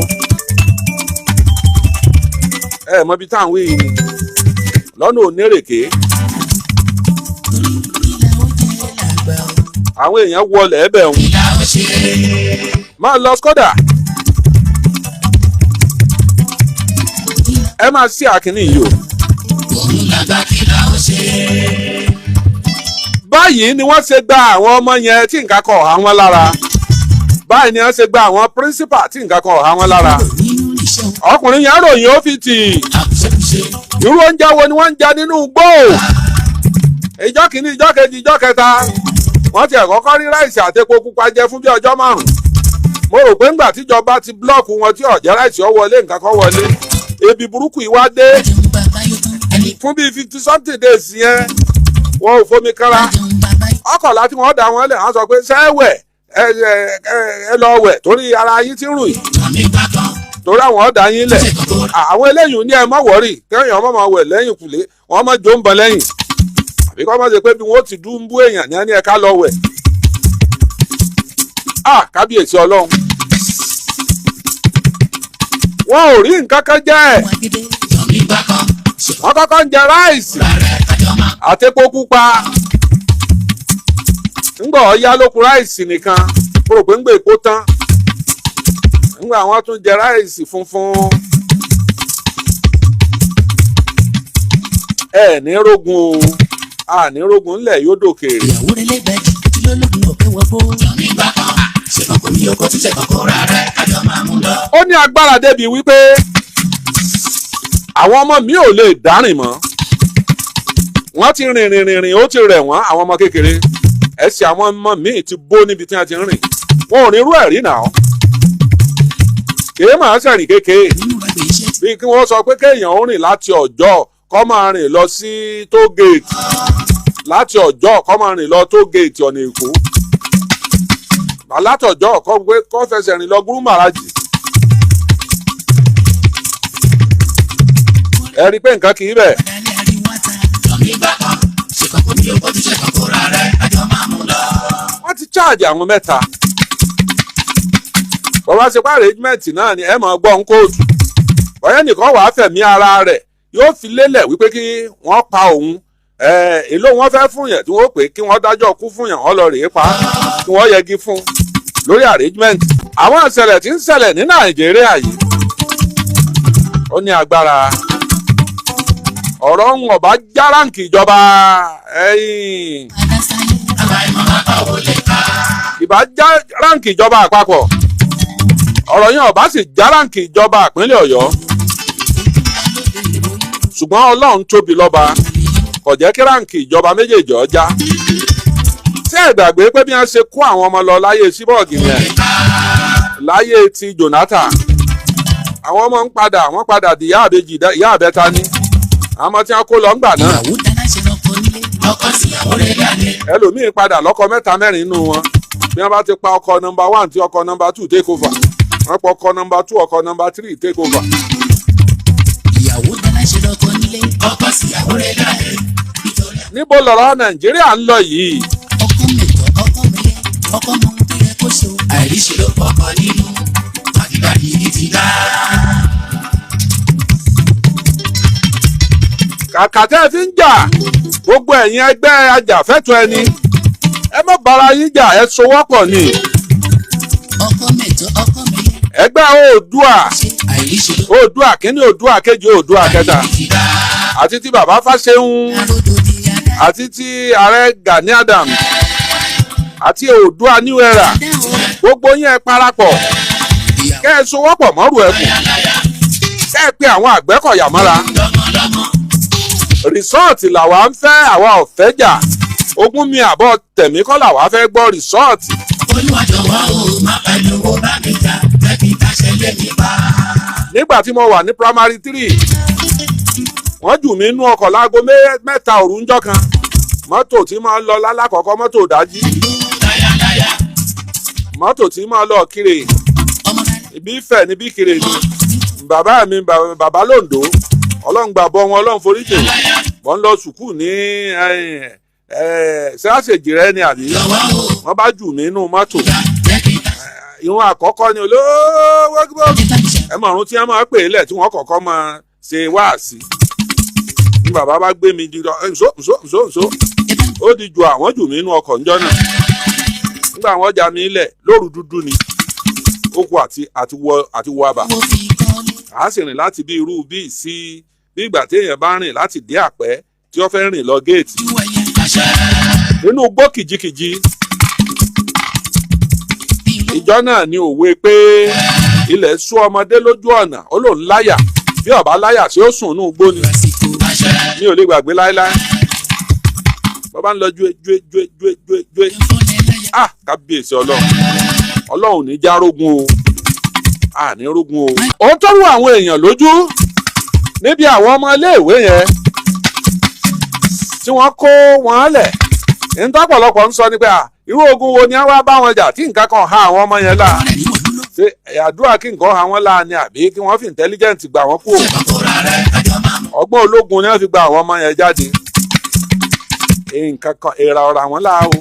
Speaker 1: ẹ mọ ibi táwọn wí ni lọ́nà onírèké
Speaker 3: Torí ìlà ó jẹ́ làgbà o.
Speaker 1: àwọn èèyàn wọlé ẹ̀bẹ̀ ń
Speaker 2: ìlà ó ṣe.
Speaker 1: máa lọ Skoda ẹ máa sí àkíní yìí o.
Speaker 2: òun làgbà kí ìlà ó ṣe.
Speaker 1: báyìí ni wọ́n ṣe gba àwọn ọmọ yẹn tí nǹkan kan ọ̀há wọn lára báyìí ni wọ́n ṣe gba àwọn principal tí nǹkan kan ọ̀há wọn lára
Speaker 3: Nínú iṣẹ́ òun.
Speaker 1: ọkùnrin yẹn ròyìn ó fi tì
Speaker 2: àkùṣekùṣe.
Speaker 1: irú oúnjẹ wo ni wọ́n ń jẹ nínú igbó ìjọ́ kìíní ìjọ́ kejì ìjọ́ kẹta wọ́n ti ẹ̀kọ́kọ́ rí ráìsì àtepo pupa jẹ fún bí ọjọ́ márùn-ún mo rò pé ńgbà tíjọba ti blọ́ọ̀kù wọn tí ọ̀jẹ́ ráìsì ọ wọlé nǹkan kan wọlé ebi burúkú yìí wá dé
Speaker 3: Jẹun bàbá yóò tán. Ẹni
Speaker 1: fún bíi 50 something days yẹn wọn ò fomi kára
Speaker 3: jẹun bàbá yóò.
Speaker 1: ọkọ̀lá tí wọ́n dá wọn lẹ̀ wọ́n sọ pé sẹ́wẹ̀ ẹ lọ wẹ̀ torí ara yín ti rùn yìí
Speaker 2: àmì gbàgbọ́.
Speaker 1: torí àwọn ọ̀dà yín lẹ̀ àwọn eléyìí ní ẹ má wọ́rì kẹ́yìn ọmọ máa wẹ̀ lẹ́yìn kùlé wọ́n má jó ń bọ lẹ́yìn àbí kọ́ má ṣe pé bí wọ́n ti dún bú èèyàn ní ẹni ẹ̀ka lọ wẹ̀ kábíyèsí ọlọ́run wọn ò rí nǹkan kan jẹ
Speaker 3: Àwọn agídé.
Speaker 2: àmì gbàgbọ́.
Speaker 1: wọ́n kọ́kọ́ ń jẹ ráìsì
Speaker 2: rẹ̀ kájọ máa.
Speaker 1: àtepo pupa ńgbà ọ̀ya ló kù ráìsì nìkan mo rò pé ńgbà èkó tán ńgbà àwọn tún jẹ ráìsì funfun ẹ ní rógun o ní rógun ńlẹ̀ yóò dòkèèrè.
Speaker 3: Ìyàwó rẹ̀ lẹ́gbẹ̀ẹ́ tí lólógun ọ̀pẹ wọ bó.
Speaker 2: àmì gbàgbọ́. ṣèkàn kò ní oko tún ṣèkàn kó ra rẹ̀ kájọ máa mú lọ.
Speaker 1: ó ní agbára débi wípé àwọn ọmọ mi ò lè dárìn mọ́ wọ́n ti rìn ó ti rẹ̀ wọ́n àwọn ọmọ kékeré ẹsẹ̀ àwọn ọmọ míì ti bó níbi tí wọ́n ti ń rìn wọn ò ní irú ẹ̀rí náà kèé máa sẹ̀rìn kékeré
Speaker 3: Nínú rẹ̀ iṣẹ́
Speaker 1: bí kí wọ́n sọ pé kéèyàn ó rìn láti ọjọ́ kó máa rìn lọ sí tógèètì láti ọjọ́ kó máa rìn lọ tógèètì ọ̀nà èkó alátọ̀jọ́ kọ́ fẹsẹ̀ rìn lọ gúrú màrájì. ẹ rí i pé nǹkan kì í bẹ̀. wọ́n ti cháàjì àwọn mẹ́ta. bọ́lá ṣe pa arrangement náà ni ẹ máa gbọ́ ń kóòtù. ọ̀yẹ́ nìkan wàá fẹ̀mí ara rẹ̀ yóò fi lélẹ̀ wípé kí wọ́n pa òun. èló wọn fẹ́ fún yẹn tí wọ́n pè kí wọ́n dájọ́ kú fún yẹn wọ́n lọ rèé pa kí wọ́n yẹgi fún lórí arrangement. àwọn ìṣẹ̀lẹ̀ tí ń ṣẹlẹ̀ ní nàìjíríà yìí ó ní agbára. ọ̀rọ̀ ń ọ̀bá já ráǹkì ìjọba ìbá já ráǹkì ìjọba àpapọ̀ ọ̀rọ̀ yẹn ọ̀bá sì já ráǹkì ìjọba ìpínlẹ̀ ọ̀yọ́ ṣùgbọ́n ọlọ́run tóbi lọ́ba kò jẹ́ kí ráǹkì ìjọba méjèèjì ọjà. ṣé ẹ gbàgbé pé bí wọ́n ṣe kó àwọn ọmọ lọ láyé síbọ̀gì yẹn láyé ti Jonathan àwọn ọmọ wọ́n padà di ìyá àbẹ́jì ìyá àbẹ́ta ní àwọn ọmọ tí wọ́n kó lọ ńgbà náà. ẹlòmíín padà lọ́kọ mẹ́ta mẹ́rin nínú wọn bí wọ́n bá ti pa ọkọ nọmba 1 tí ọkọ nọmba 2 take over wọ́n pa ọkọ nọmba 2 ọkọ nọmba 3 take over.
Speaker 3: ìyàwó dáná ṣe lọ́kọ nílé ọkọ síyàwó rẹ̀ dáre.
Speaker 1: níbo lọ̀rọ̀ nàìjíríà ń lọ yìí.
Speaker 3: ọkọ mẹ́tọ̀ ọkọ mẹ́yẹ ọkọ mọ ohun tó yẹ kó ṣe o. àìríṣẹ́ ló pọkọ nínú àtìgbàdì ní ti dá.
Speaker 1: kàkà tẹ́ ẹ fi ń jà gbogbo ẹ̀yin ẹgbẹ́ ajàfẹ́tọ̀ọ́ ẹni ẹ má bára yín jà ẹ sowọ́pọ̀ ni.
Speaker 3: ọkọ mẹ́tọ̀ ọkọ mẹ́yẹ.
Speaker 1: ẹgbẹ́ oòdùà
Speaker 3: àìríṣẹ́ ló
Speaker 1: oòdùà kínní oòdùà kejì oòdùà kẹta àti ti bàbá Fáṣẹ̀hùn àti ti ààrẹ Gani Adams àti oòdùà New Era gbogbo yín ẹ parapọ̀ kẹ́ ẹ sowọ́pọ̀ mọ́rù ẹ̀kú kẹ́ ẹ pe àwọn àgbẹ̀kọ̀yà mọ́ra. rìsọ́ọ̀tì làwa ń fẹ́ àwa ò fẹ́ jà ogún mi àbọ̀ tẹ̀mí kọ́ làwa fẹ́ gbọ́ rìsọ́ọ̀tì.
Speaker 3: olùwàjọwọ́ o má pẹ̀lú owó bá mi jà lẹ́bi káṣẹ́ lé mi pa.
Speaker 1: nígbà tí mo wà ní primary 3 wọ́n jù mí nú ọkọ̀ láago mẹ́ta òru ńjọ́ kan mọ́tò tí máa ń lọ lálákọ̀ọ́kọ́ mọ́tò dájí mọ́tò tí máa ń lọ Kire ibi Ifẹ̀ níbi Kire ni bàbá mi bàbá lòǹdó ọlọ́run gbàbọ̀ wọn ọlọ́run foríjì wọ́n lọ sùkúù ní ṣáṣèjì rẹ ni àbí wọ́n bá jù mí nú mọ́tò ìwọ̀n àkọ́kọ́ ni olówó ẹ mọ̀rún tí wọ́n máa pè é lẹ̀ tí wọ́n kọ́kọ́ máa ṣe wáàsí ní bàbá bá gbé mi jùlọ nso ó di ju àwọn jù mí nú ọkọ̀ ńjọ́ náà nígbà wọ́n já mi lẹ̀ lóru dúdú ni ó kù àti wọ àbà a sì rìn láti bí irú bíi sí bí ìgbà téèyàn bá rìn láti dé àpẹ́ tí wọ́n fẹ́ rìn lọ géètì nínú igbó kìjikìji. ìjọ náà ni òwe pé ilẹ̀ sú ọmọdé lójú ọ̀nà ó lòun láyà bí ọ̀bá láyà tí ó sùn inú igbó ni mi ò lè gbàgbé láéláé bàbá ń lọ ju kábíyèsí ọlọ́run ní já rógun o àní rógun o. òun tó rú àwọn èèyàn lójú níbi àwọn ọmọ iléèwé yẹn tí wọ́n kó wọn lẹ̀ ní tọ́pọ̀lọpọ̀ ń sọ ni pé irú ogun wo ni wọ́n bá wọn jà tí nǹkan kan ha àwọn ọmọ yẹn láà ṣe àdúrà kí nǹkan ha wọn láà ni àbí kí wọ́n fi intelligent gbà wọ́n kú ọgbọ́n ológun ni wọ́n fi gba àwọn ọmọ yẹn jáde nǹkan kan èrà ọ̀rọ̀ àwọn láà o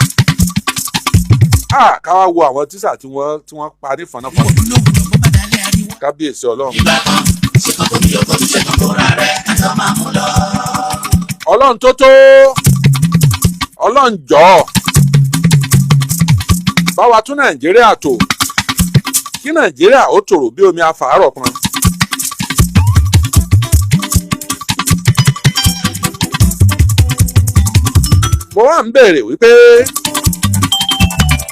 Speaker 1: káwá wo àwọn tíṣà tí wọ́n pa ní fọnáfọná kábíyèsí ọlọ́run. ọlọ́run tó ọlọ́run jọ̀ọ́ bá wa tún nàìjíríà tò kí nàìjíríà ó tòrò bí omi afàárọ̀ kan. mo wá ń béèrè wípé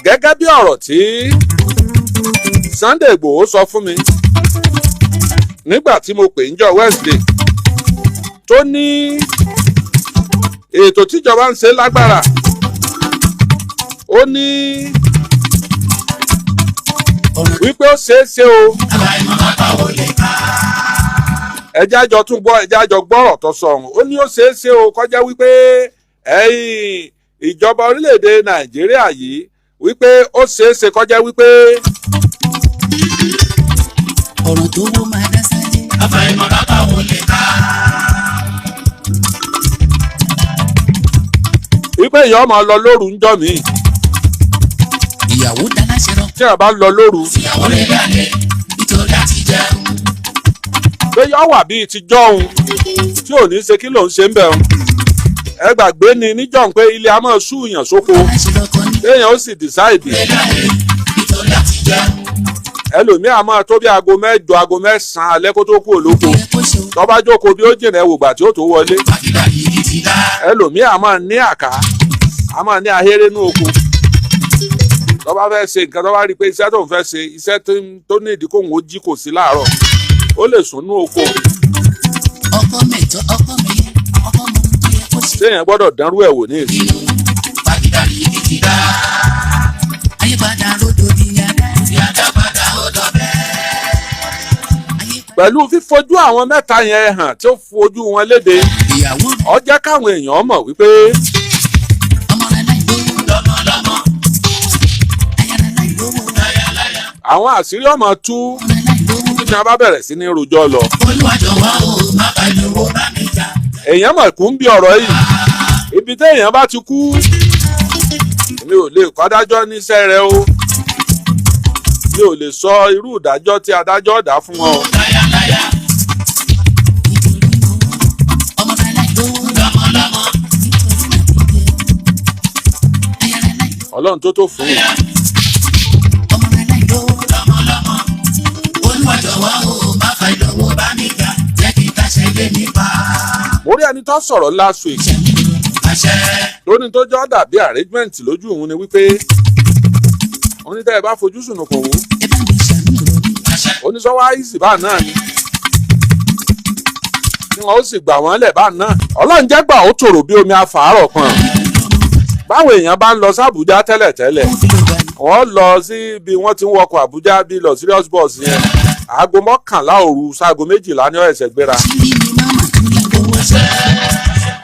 Speaker 1: gẹ́gẹ́ bí ọ̀rọ̀ tí Sunday Igboho sọ fún mi nígbà tí mo pè ń jọ Wednesday tó ní ètò tíjọba ń ṣe lágbára ó ní wípé ó ṣeé ṣe o ẹjẹ́ àjọ tún gbọ́ ẹjẹ́ àjọ gbọ́rọ̀ tó sọ ọ̀hún ó ní ó ṣeé ṣe o kọjá wípé ìjọba orílẹ̀-èdè Nàìjíríà yìí wípé ó ṣeéṣe kọjá wípé
Speaker 3: ọ̀rọ̀ tó wó máa dá sáyé.
Speaker 2: àfàìmọ̀ lápá ò lè ká.
Speaker 1: wípé ìyá ọmọ lọ lóru ń jọ mí
Speaker 3: ìyàwó dáláṣẹ rọ.
Speaker 1: tí a bá lọ lóru
Speaker 2: ìyàwó rẹ̀ lálẹ́ nítorí àti jẹun.
Speaker 1: pé yọ wà bíi ti jọ̀hún tí ò ní ṣe kí ló ń ṣe ń bẹ̀ ọ́n. ẹ gbàgbé ni níjọ́ pé ilé a máa súùyàn sóko
Speaker 3: dáláṣẹ lọkọ ní.
Speaker 1: téèyàn ó sì dìsáìdì.
Speaker 2: rẹ̀ lálẹ́ nítorí àti jẹun.
Speaker 1: ẹlòmíà máa tó bí aago 8 aago 9 alẹ́ kó tó kú olóko
Speaker 3: ẹ kó ṣe o.
Speaker 1: tó bá jókòó bí ó jìnà ẹwògbà tí ó tó wọlé.
Speaker 2: àkìdá yìí ti dá.
Speaker 1: ẹlòmíà máa ní àká a máa ní ahéré ní oko tó bá fẹ́ ṣe nǹkan tó bá rí i pé iṣẹ́ tó ń fẹ́ ṣe iṣẹ́ tó ní ìdí kóhùn ó jí kò sí láàárọ̀ ó lè sùn ní oko.
Speaker 3: ọkọ mẹ́tọ́ ọkọ mi ọkọ mọ ohun tó yẹ kó ṣe.
Speaker 1: téèyàn gbọ́dọ̀ dánrú ẹ̀ wò ní èsì.
Speaker 2: àkìdá yìí ti dá.
Speaker 3: àyípadà lójó di yàrá.
Speaker 2: ìyàtọ̀ padà ó dọ̀bẹ́.
Speaker 1: pẹ̀lú fífojú àwọn mẹ́ta yẹn hàn tí ó fojú wọn léde
Speaker 3: ìyàwó
Speaker 1: ó jẹ́ káwọn èèyàn mọ̀ wípé
Speaker 3: ọmọ rẹ láì lówó.
Speaker 2: lọ́mọlọ́mọ.
Speaker 3: aya rẹ láì lówó.
Speaker 2: láyàláyà.
Speaker 1: àwọn àṣírí ọmọ tú
Speaker 3: ọmọ rẹ láì lówó.
Speaker 1: tí a bá bẹ̀rẹ̀ sí ní rojọ́ lọ.
Speaker 2: Olúwa jọ̀wọ́ o má bá lówó bá mi jà.
Speaker 1: èèyàn mọ̀ kú ń bí ọ̀rọ̀ yìí ibi téèyàn bá ti kú mi ò lè kọ́ adájọ́ níṣẹ́ rẹ o mi ò lè sọ irú ìdájọ́ tí adájọ́ dá fún wọn o.
Speaker 2: láyàláyà.
Speaker 3: nítorí owó. ọmọ rẹ láì lówó.
Speaker 2: lọ́mọlọ́mọ.
Speaker 3: aya rẹ láì lówó.
Speaker 1: ọlọ́run tó fún un.
Speaker 3: ọmọ rẹ láì lówó.
Speaker 2: lọ́mọlọ́mọ. Olúwa jọ̀wọ́ o má bá lówó bá mi jà. jẹ́ kí táṣẹ lé mi pa.
Speaker 1: mo rí ẹni tó sọ̀rọ̀ last week
Speaker 2: àṣẹ.
Speaker 1: lónìí tó jọ́ dàbí arrangement lójú òun ni wípé onítẹ̀ ẹ bá fojú sùnùkùn wò
Speaker 3: ẹ bá mi ṣàmì ọ̀rọ̀ mi.
Speaker 2: àṣẹ.
Speaker 1: oníṣọ́wá ìsì bá náà ni tí wọn ó sì gbà wọ́n lẹ̀ bá náà ọlọ́run jẹ́ gbà ó tòrò bí omi afàárọ̀ kan báwọn èèyàn bá ń lọ sí Àbújá tẹ́lẹ̀tẹ́lẹ̀
Speaker 3: ó fi lọ gbà ní.
Speaker 1: wọ́n lọ sí bí wọ́n ti ń wọkọ̀ Àbújá bí lọ serious bus yẹn aago 11 òru sáago 12 ní ọ̀ẹ̀sẹ̀ gbéra
Speaker 3: sílí ni máma tún ní owó.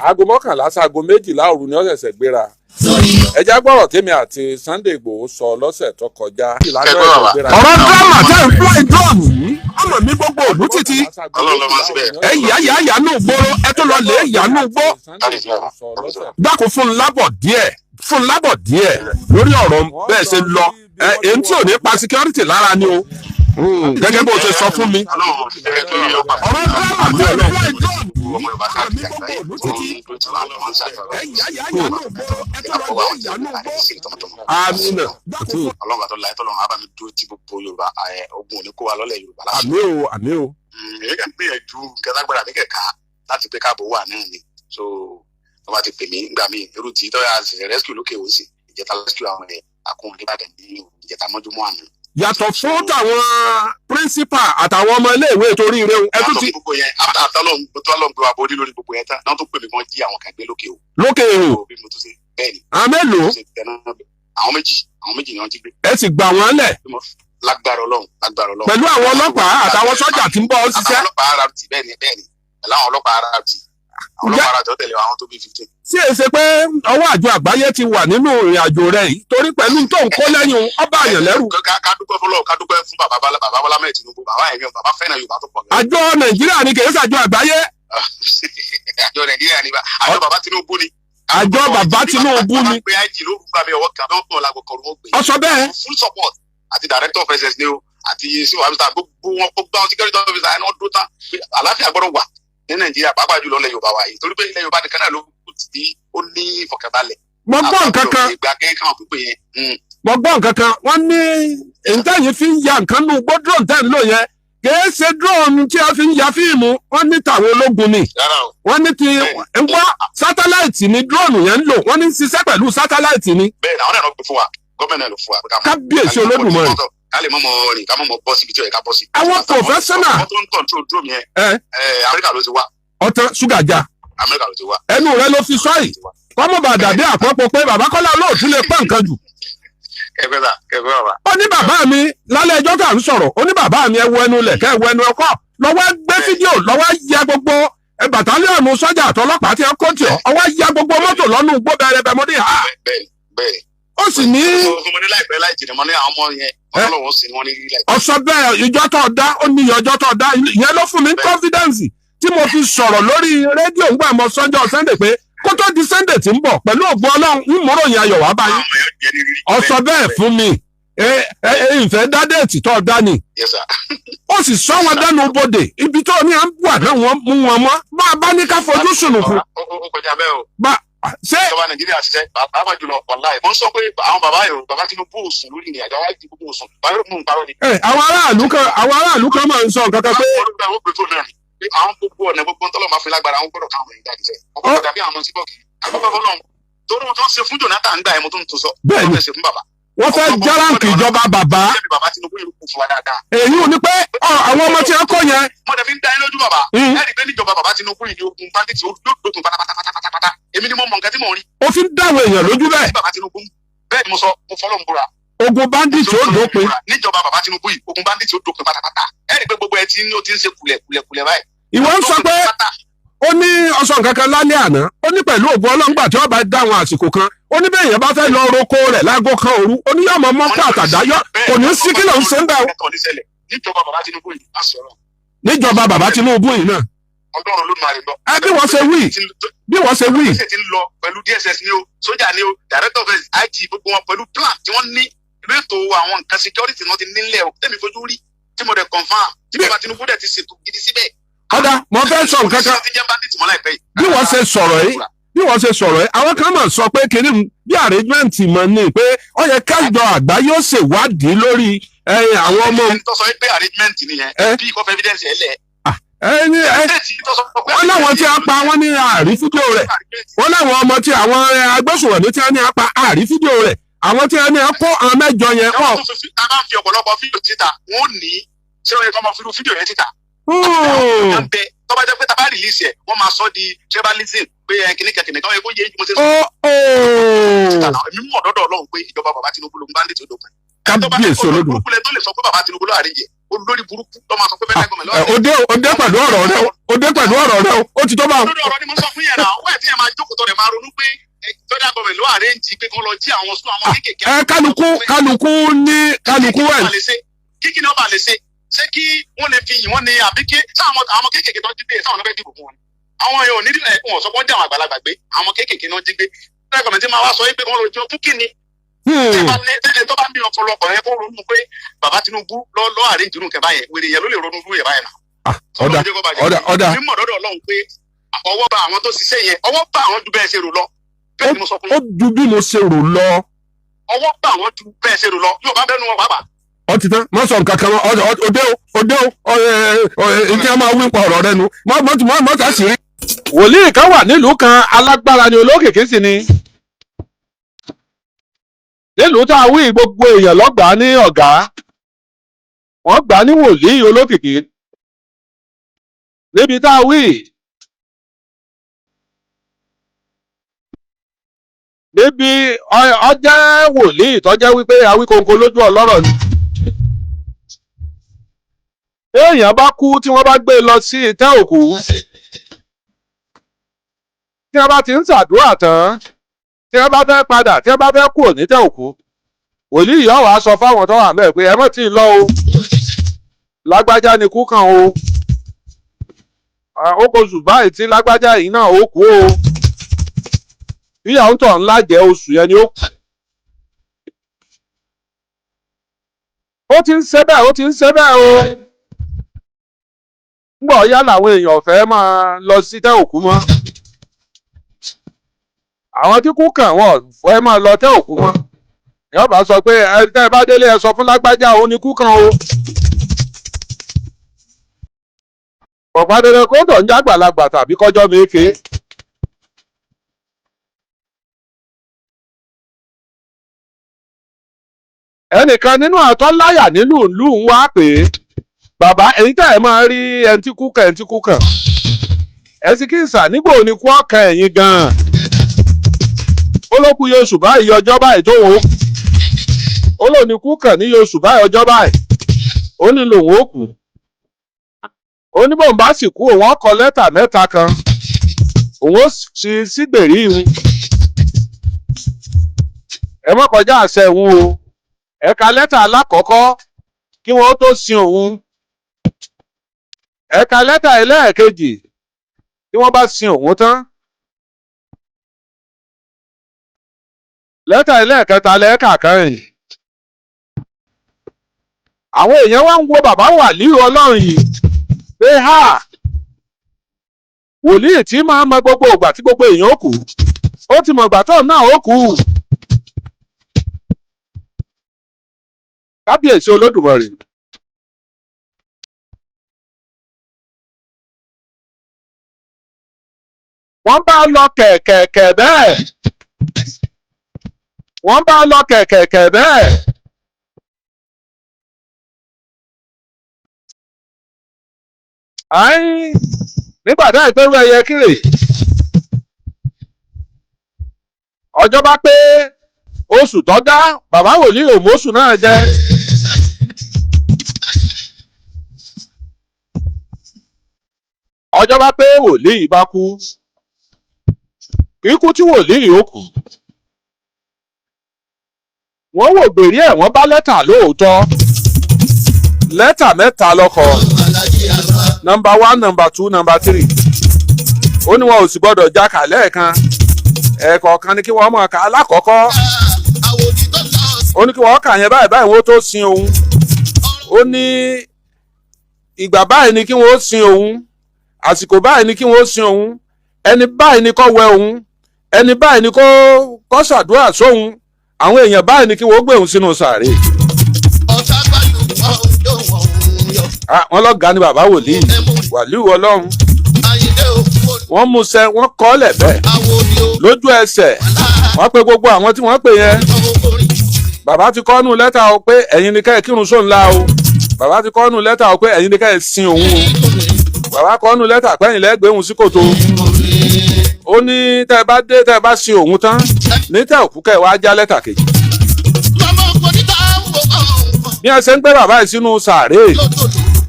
Speaker 1: aago 11 sáago 12 òru ní ọ̀ẹ̀sẹ̀ gbéra
Speaker 2: sórí
Speaker 1: ẹjá gbọ́rọ̀ tèmi àti Sunday Igboho sọ lọ́sẹ̀ tó kọjá ìlànà
Speaker 4: Kẹ́gbọ́n
Speaker 1: ọ̀ẹ̀sẹ̀
Speaker 4: bàbá.
Speaker 1: gbéra.
Speaker 5: ọ̀rọ̀ dírámà tẹ́ ń fúláì dọ́ọ̀nù yìí ọmọ mi gbogbo òlú títí
Speaker 4: Ọlọ́run ló máa ń síbẹ̀.
Speaker 5: ẹ yà nù gbóró ẹ tó lọ lè yà nù gbó dákun fún un lábọ̀ díẹ̀ lórí ọ̀rọ̀ bẹ́ẹ̀ ṣe lọ èyí tí ò ní pa security lára ni o gẹ́gẹ́ bó ṣe sọ fún mi.
Speaker 4: Ọlọ́run ti fẹ́ kí yóò pàpà.
Speaker 5: ọ̀rọ̀ dírámà tẹ́ ń fúláì dọ́ọ̀nù
Speaker 4: Ọmọ Yorùbá káàkiri àgbáyé tó ń tó wà lọ́wọ́ ń ṣàtọ̀rọ̀. Ìgbàpọ̀ wa ò jẹ́ àìsí ìtọ́mọ̀tọ́mọ̀.
Speaker 5: amina
Speaker 4: Ọlọ́run àtọ́ láì tọ́lọ́run á bá mi dúró tí gbogbo Yorùbá ogun òní kó wa lọ́lẹ̀ Yorùbá láti.
Speaker 5: àmì o
Speaker 4: Èyí kàn gbìyànjú kẹtàgbára ní kẹ̀kẹ́ láti pé káàbọ̀ wà náà ni. So wọ́n bá ti pè mí gbà mí irú tí tọ́yà ṣẹ̀ṣẹ̀ rescue lókè òsì ìjẹta rescue àwọn ẹ̀ àkóhùn Ìbàdàn ní ìjẹta mọ́júmọ́ àná.
Speaker 5: yàtọ̀ fún tàwọn principal àtàwọn ọmọ iléèwé torí ire ẹ tún ti
Speaker 4: gbogbo yẹn àtàlọ́n gbé wa borí lórí gbogbo yẹn tán náà tó pè mí kàn jí àwọn kan gbé lókè o.
Speaker 5: lókè èrò
Speaker 4: bí mo tún ṣe bẹ́ẹ̀ ni.
Speaker 5: àwọn mélòó
Speaker 4: àwọn méjì ni wọ́n jí gbé.
Speaker 5: ẹ sì gbà wọ́n lẹ̀
Speaker 4: lágbára Ọlọ́run.
Speaker 5: pẹ̀lú àwọn ọlọ́pàá àtàwọn sọ́jà tí ń bọ́ ọ ṣiṣẹ́.
Speaker 4: àwọn ọlọ́pàá RRT bẹ́ẹ̀ ni pẹ̀lú àwọn ọlọ́pàá RRT àwọn ọlọ́pàá RRT ó tẹ̀lé àwọn tó bí 15.
Speaker 5: sí èsè pé ọwọ́ àjọ àgbáyé ti wà nínú ìrìn àjò rẹ̀ yìí torí pẹ̀lú tó ń kó lẹ́yìn ọba àyàn lẹ́rù.
Speaker 4: ká dúpẹ́ fọlọ́ ká dúpẹ́ fún bàbá Bọ́lá mẹ́ẹ̀ Tinubu bàbá ẹ̀mí bàbá fẹ́ràn Yorùbá tó pọ̀.
Speaker 5: àjọ Nàìjíríà ni kìí ṣàjọ àgbáyé.
Speaker 4: àjọ Nàìjíríà ni àjọ bàbá Tinubu ni.
Speaker 5: àjọ bàbá Tinubu ni.
Speaker 4: pé IG ló gbà mí ọwọ́ kan tó ń pọ̀ lágbo kọ̀ọ̀rọ̀ ó gbé.
Speaker 5: ọsọ bẹ́ẹ̀.
Speaker 4: full support àti director of SS ni o àti sí wàhálà gbogbo wọn gbogbo àwọn security officer ẹni wọn dúró tán àlàáfíà gbọ́dọ̀ wà ní Nàìjíríà pàápàá jùlọ ilẹ̀ Yorùbá wa yìí torí pé ilẹ̀ Yorùbá nìkan náà ló kù tí ó ní ìfọ̀kànbalẹ̀.
Speaker 5: mo gbọ́ nǹkan kan
Speaker 4: ìgbà kẹ́kẹ́ wọn pípé yẹn.
Speaker 5: mo gbọ́ nǹkan kan wọ́n ní ìtẹ̀yìn fi ń ya nǹkan nù gbọ́ drone tẹ̀ ń lò yẹn kìí ṣe drone tí a fi ń ya fíìmù wọ́n ní tàwọn ológun ni wọ́n ní ti ń gbọ́ sátáláìtì ni drone yẹn ń lò wọ́n ní ṣiṣẹ́ pẹ̀lú sátáláìtì ni.
Speaker 4: bẹ́ẹ̀ àwọn náà ló gbé fún wa gọ́ọ̀mẹ̀ntì náà ló fún wa.
Speaker 5: kábíyèsí Olódùmarè.
Speaker 4: ká lè mọ̀ rìn ká mọ̀ bọ́ síbi tí ó yẹ ká bọ́ sí.
Speaker 5: àwọn professional.
Speaker 4: àwọn tó ń control drone yẹn Amẹ́ríkà ló ti wá.
Speaker 5: ọ̀tán ṣúgà já.
Speaker 4: Amẹ́ríkà ló ti wá.
Speaker 5: ẹnu rẹ ló fi sọ yìí wọ́n mọ̀ bá dàbí àpapọ̀ pé bàbá Kọ́lá Olóòtú lè pẹ́ nǹkan jù.
Speaker 4: kẹfẹ́ bàbá.
Speaker 5: ó ní bàbá mi lálẹ́ ẹjọ́ tá à ń sọ̀rọ̀ ó ní bàbá mi ẹ wo ẹnu lẹ̀ kẹ́ ẹ wo ẹnu ọkọ̀ lọ́wọ́ gbé fídíò lọ́wọ́ ya gbogbo bàtálíọ̀nù sọ́jà àtọlọ́pàá tí wọ́n kó tì ọ́ ọwọ́ ya gbogbo mọ́tò lọ́nù gbó bẹ̀rẹ̀ bẹ̀ mọ́dé ha.
Speaker 4: bẹ́ẹ̀
Speaker 5: ó sì ní.
Speaker 4: mo ní láìpẹ́ láì jìnnà mo ní àwọn ọmọ yẹn ọlọ́wọ́ sí ni wọ́n ní láìpẹ́.
Speaker 5: ọ̀sọ̀ bẹ́ẹ̀ ìjọ tó dá ó ní ọjọ́ tó dá ìyẹn ló fún mi confidence tí mo fi sọ̀rọ̀ lórí rédíò ńgbà mọ́ sọ́njọ́ Sunday pé kó tó di Sunday tí ń bọ̀ pẹ̀lú ògbó Ọlọ́run ń múròyìn ayọ̀ wá báyìí ọ̀sọ̀ bẹ́ẹ̀ fún mi ìfẹ́ dá déètì tó dá ni ó sì sọ wọn dánú bodè ibi tó ní à ń wà náà wọ́n mú wọn mọ́ bá a bá ní ká fojú sùnùkùn.
Speaker 4: ó kọjá bẹ́ẹ̀ o.
Speaker 5: ṣé
Speaker 4: ìjọba Nàìjíríà ṣiṣẹ́ pàápàá jùlọ wàláì mo ń sọ pé àwọn bàbá Tinubu òsùn lórí ni àjọ wáyé gbogbo òsùn báyọ̀ mú un parọ́ ni.
Speaker 5: àwọn aráàlú kan máa ń sọ nǹkan kan pé.
Speaker 4: àwọn gbogbo ọ̀nà gbogbo ntọ́lọ́ máa fi lágbára àwọn gbọ́dọ̀ káwọn ìdájí sẹ́ ọkọ̀ dàbí àwọn tí bọ́ọ̀kì àkọ́kọ́ fọlọ́run torí wọn tó ń ṣe fún Jonathan gbà ẹ̀ mo tó ń tó sọ.
Speaker 5: bẹ́ẹ̀ni wọ́n fẹ́ járáǹkì ìjọba bàbá. èyí ò ní pé àwọn ọmọ tí wọ́n kọ́ yẹn.
Speaker 4: mo dẹ̀ fi ń dá yín lójú bàbá. ẹ̀rí pé níjọba bàbá Tinubu yìí ni ogun bandits ó dókun pátápátá. èmi ni mo mọ nǹkan tí mò ń rí.
Speaker 5: ó fi ń dáwọ̀ èèyàn lójú bẹ́ẹ̀.
Speaker 4: bàbá Tinubu bẹ́ẹ̀ ni mo sọ mo fọlọ́ ń búra.
Speaker 5: ogun bandits ó dópin.
Speaker 4: níjọba bàbá Tinubu yìí ogun bandits ó dópin pátápátá. ẹ̀rí pé gbogbo ẹ̀ tí ó ti ń ṣe kùlẹ̀kùlẹ̀ báyìí.
Speaker 5: ìwọ ń sọ pé ó ní ọsàn kankan lálẹ́ àná ó ní pẹ̀lú ògùn ọlọ́ngbà tí wọ́n bá dá àwọn àsìkò kan ó ní bẹ́ẹ̀ yẹn bá fẹ́ lọ roko rẹ̀ láago kan òru ó ní yóò mọ mọ́kọ́ àtàdáyọ́ kò ní sí kí ló ń ṣe ń bẹ̀.
Speaker 4: níjọba bàbá Tinubu yìí á sọ̀rọ̀.
Speaker 5: níjọba bàbá Tinubu yìí náà.
Speaker 4: Ọlọ́run ló máa rí lọ.
Speaker 5: bí wọ́n ṣe wí.
Speaker 4: ṣe ti ń lọ pẹ̀lú DSS ni o sójà ni o director of IG gbogbo wọn pẹ̀lú plan tí wọ́n ní ìlú ètò àwọn nǹkan security wọn ti nílẹ̀ o tẹ́mi fojú rí tí mo dẹ̀ confirm tí bàbá Tinubu dẹ̀ ti ṣètò gidi síbẹ̀.
Speaker 5: ọ̀dà mo fẹ́ sọ nǹkan kan bí wọ́n ṣe sọ̀rọ̀ yìí àwọn kan máa sọ pé kiri bí arrangement mọ̀ ní pé ó yẹ kájọ àgbáyé ó ṣèwádìí lórí àwọn ọmọ.
Speaker 4: ẹni tó sọ pé arrangement nìyẹn bí kò fẹ́ evidence ẹ̀ lẹ̀.
Speaker 5: wọ́n láwọn tí a pa wọ́n ní àrí fídíò rẹ̀ wọ́n láwọn ọmọ tí àwọn agbésùnmọ̀mí tí a ní a pa àrí fídíò rẹ̀ àwọn tí a ní a kó àwọn mẹ́jọ yẹn.
Speaker 4: a máa ń fi ọ̀pọ̀lọpọ̀ fídíò síta wọ́n ní ṣé wọ́n yẹ kó máa fi fídíò yẹn síta. tó bá jẹ́ pé tá bá release ẹ̀ wọ́n máa sọ di tribalism pé kìnìkan kan yẹ kó yé mo ṣe sọ. èmi mọ̀ dọ́dọ̀ Ọlọ́run pé ìjọba bàbá Tinubu ló ń bá ń dètò ìdókòwò.
Speaker 5: kábíyèsí olódùn.
Speaker 4: tó lè sọ pé bàbá Tinubu ló àríjẹ olórí burúkú tó máa sọ pé bẹ́ẹ̀ gọ́ọ̀mẹ̀ lọ́wọ́.
Speaker 5: òde pẹ̀lú ọ̀rọ̀ rẹ o ti tó bá.
Speaker 4: olórí ọ̀rọ̀ ni mo sọ fún yẹn náà wẹ́ẹ̀ tí yẹn máa jókòó tó rẹ̀ máa ronú pé federal government ló àrẹ́ǹjì pé kán lọ jí àwọn sún àwọn kéékèèké.
Speaker 5: kálukú ẹ̀.
Speaker 4: kíkí ni wọ́n bá lè ṣe ṣé kí wọ́n lè fi yìn wọ́n ní àbí ké sáwọn kéékèèké tó jí gbé sáwọn náà fẹ́ dìbò fún wọn. àwọn èèyàn ò ní wọn sọ pé wọ́n jẹ́ àwọn àgbàlagbà gbé àwọn kéékèèké náà jí gbé federal government máa wá sọ pé kán lọ jí wọn fún kíni. tó bá ní ọ̀pọ̀lọpọ̀ yẹn kó ronú pé bàbá Tinubu lọ àrẹ́ǹjì nù kẹfà yẹn wèrè yẹn ló lè ronú rú yẹn báyìí náà.
Speaker 5: ọ̀dà
Speaker 4: mímọ̀ lọ́dọ̀ Ọlọ́run pé ọwọ́ bá àwọn tó ṣiṣẹ́ yẹn ọwọ́ bá àwọn ju bẹ́ẹ̀ ṣe rò lọ.
Speaker 5: ó ju bí mo ṣe rò lọ.
Speaker 4: ọwọ́ bá àwọn ju bẹ́ẹ̀ ṣe rò lọ yóò bá bẹ́ẹ̀ nu wọn pàápàá.
Speaker 5: ó ti tán má sọ nǹkan kan òde o ìdí a máa wí pa ọ̀rọ̀ rẹ nu má sá sí rí.
Speaker 1: wòlíì kan wà nílùú kan alágbára ni olókìkí sì ni nílùú tá a wí gbogbo èèyàn lọ́gbàá ní ọ̀gá wọ́n gbà á ní wòlíì olókìkí níbi tá a wí níbi ọjẹ́ wòlíì tọ́jẹ́ wípé Awíkonko lójú ọlọ́rọ̀ ni èèyàn bá kú tí wọ́n bá gbé lọ sí ìtẹ́ òkú tí wọ́n bá ti ń ṣàdúrà tán tí wọ́n bá fẹ́ padà tí wọ́n bá fẹ́ kúrò nítẹ́ òkú wòlíì yóò wá sọ fáwọn tó wà ńbẹ̀ pé ẹ mọ̀ tí ń lọ o lágbájá ni kú kàn o ó kò oṣù báyìí tí lágbájá yìí náà ó kú o ìyàwó tó ńlá jẹ́ oṣù yẹn ni ó kú. ó ti ń ṣe bẹ́ẹ̀ o ńgbọ̀ yá làwọn èèyàn fẹ́ máa lọ sí tẹ́ òkú mọ́ àwọn tí kú kàn wọ́n fẹ́ máa lọ tẹ́ òkú mọ́ yóò bá sọ pé tẹ́ ẹ bá délé ẹ sọ fún lágbájá òun ni kú kàn o. ọ̀pá dandan kó tọ̀ ń jágbàlagbà tàbí kọjọ́ méke. ẹnìkan nínú àtọ́láyà nínú ìlú ń wá pé bàbá ẹ̀yin tẹ́ ẹ máa rí ẹni tí kú kàn ẹ sì kí n sà nígbò ní kú ọkàn ẹ̀yin gan-an ó ló kú oṣù báyìí ọjọ́ báyìí tó wò ó lò ní kú kàn ní oṣù báyìí ọjọ́ báyìí ó ní lòun ó kú ó ní bóun bá sì kú òun ọkọ lẹ́tà mẹ́ta kan òun ó sì sígbèrí ìhun ẹ má kọjá àṣẹ òun o ẹ ka lẹ́tà alákọ̀ọ́kọ́ kí wọ́n tó sin òun ẹ ka lẹ́tà ẹlẹ́ẹ̀kejì tí wọ́n bá sin òun tán lẹ́tà ẹlẹ́ẹ̀kẹta lẹ́ẹ̀ka kẹrin àwọn èèyàn wá ń wo bàbá wàlíì ọlọ́run yìí pé ha wòlíì tí máa ń mọ gbogbo ìgbà tí gbogbo èèyàn ó kú ó ti mọ̀ ìgbà tó náà ó kú kábíyèsí olódùmarè. wọ́n bá lọ kẹ̀kẹ̀kẹ̀ bẹ́ẹ̀ wọ́n bá lọ kẹ̀kẹ̀kẹ̀ bẹ́ẹ̀ nígbà tá ìpẹ́rù ẹyẹ kírè ọjọ́ bá pé oṣù tó dá bàbá wòlíì òmóṣù náà jẹ́ ọjọ́ bá pé wòlíì bá kú ikú tí wòlíì ó kú wọ́n wò gbèrí ẹ̀ wọ́n bá lẹ́tà lóòótọ́ lẹ́tà mẹ́ta lọ́kọ nọ́mbà 1 nọ́mbà 2 nọ́mbà 3 ó ní wọn ò sì gbọ́dọ̀ jákà lẹ́ẹ̀kan ẹ̀ẹ̀kọ̀ọ̀kan ni kí wọ́n mọ̀ ká alákọ̀ọ́kọ́ ó ní kí wọ́n kà yẹn báyìí báyìí wọ́n tó sin òun ó ní ìgbà báyìí ni kí wọ́n sin òun àsìkò báyìí ni kí wọ́n sin òun ẹni báyìí ni kó wẹ òun ẹni báyìí ni kó ṣàdúrà sóhun àwọn èèyàn báyìí ni kí wọ́n gbé òun sínú sàárè. wọ́n lọ́gàá ni bàbá wòlíì wàlíù ọlọ́run wọ́n mú sẹ́ wọ́n kọ́ lẹ̀ bẹ́ẹ̀ lójú ẹsẹ̀ wọ́n pe gbogbo àwọn tí wọ́n pè yẹn bàbá ti kọ́nù lẹ́tà o pé ẹ̀yin ni ká ẹ̀ kírun sóńlá o bàbá ti kọ́nù lẹ́tà o pé ẹ̀yin ni ká ẹ̀ sin òun o bàbá kọ́nù lẹ́tà pẹ́yìn lẹ́gbẹ̀ẹ́ òun sí kòtò ó ní tẹ́ ẹ bá dé tẹ́ ẹ bá sin òun tán ní tẹ́ òkú kẹ́ ẹ wá já lẹ́tà kejì bí ẹ ṣe ń gbé bàbá yìí sínú sàárè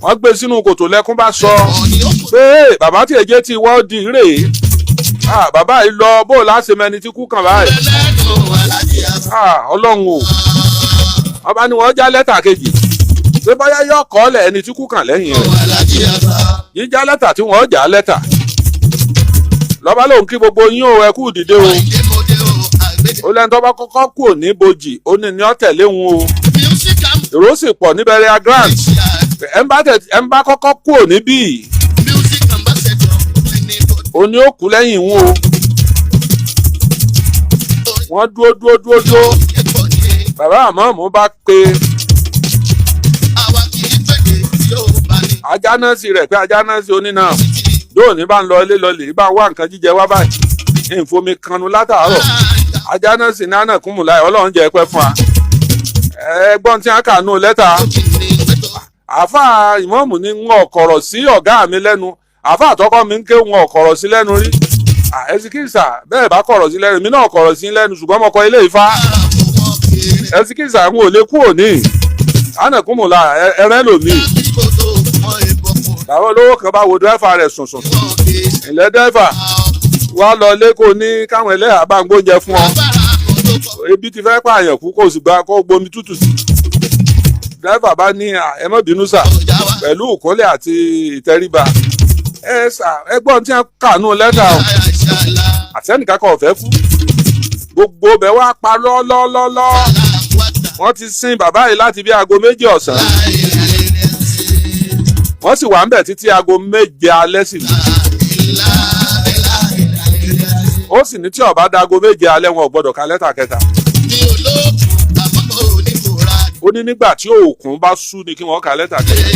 Speaker 1: wọ́n gbé sínú kòtò lẹ́kún bá sọ pé bàbá tí èjé ti wọ́n di rèé bàbá yìí lọ bó láṣẹ mẹni tí kú kàn báyìí ọlọ́run o ọba ni wọ́n já lẹ́tà kejì pé bóyá yóò kọ́lẹ̀ ẹni tí kú kàn lẹ́yìn rẹ̀ yíjá lẹ́tà tí wọ́n já lẹ́tà lọ́ba lòun kí gbogbo yín o ẹ kú dìde o ó lẹ́ni tó bá kọ́kọ́ kú ò ní bojì ó ní ní ọ̀tẹ̀lé wọn o èrò sì pọ̀ níbẹ̀rẹ̀ agrant ẹ̀ ń bá kọ́kọ́ kú ò níbí ó ní ó kú lẹ́yìn wọn o wọ́n dúró bàbá àmọ́ọ̀mù bá pe ajánásì rẹ̀ pé ajánásì onínà yóò ní bá ń lọ ilé lọlẹ̀ bá ń wá nǹkan jíjẹ wá báyìí ìfomi kanu látàárọ̀ ajánásì ní ànàkúnmùlá ọlọ́run jẹ́ pẹ́ fún wa ẹgbọ́n tí wọ́n kà nù lẹ́tà àáfàá ìmọ̀ọ́mù ní ń ọ̀kọ̀rọ̀ sí ọ̀gá mi lẹ́nu àáfàá àtọ́kọ́ mi ń ké ń ọ̀kọ̀rọ̀ sí lẹ́nu rí ẹsikísà bẹ́ẹ̀ bá kọ̀rọ̀ sí lẹ́nu mi náà kọ̀rọ̀ sí lẹ́nu ṣùgbọ́n mo kọ ilé Ifá ẹsikísà ń ò lè kú òní ànàkúnmùlá ẹrẹ́ lòmí àwọn olówó kan bá wo dẹ́fà rẹ̀ sùn ilẹ̀ dẹ́fà wá lọ lẹ́kọ̀ọ́ ní káwọn ẹlẹ́yà bá ń gbóúnjẹ fún ọ ebi ti fẹ́ pààyàn kú kó sì gba kó gbomi tútù sí dẹ́fà bá ní ẹ má bínú sà pẹ̀lú ìkúnlẹ̀ àti ìtẹríba ẹgbọ́n tí wọ́n kànú lẹ́tà o àtẹnìkan kan ọ̀fẹ́ fún gbogbo bẹ̀ wá pa lọ́lọ́lọ́lọ́ wọ́n ti sin bàbá yìí láti bí aago 2 ọ̀sán wọ́n sì wà ń bẹ̀ títí aago 7 alẹ́ sí i ó sì ní tí ó bá dago 7 alẹ́ wọn ò gbọ́dọ̀ ka lẹ́tà kẹta ó ní nígbà tí òkun bá sú ni kí wọ́n ka lẹ́tà kẹta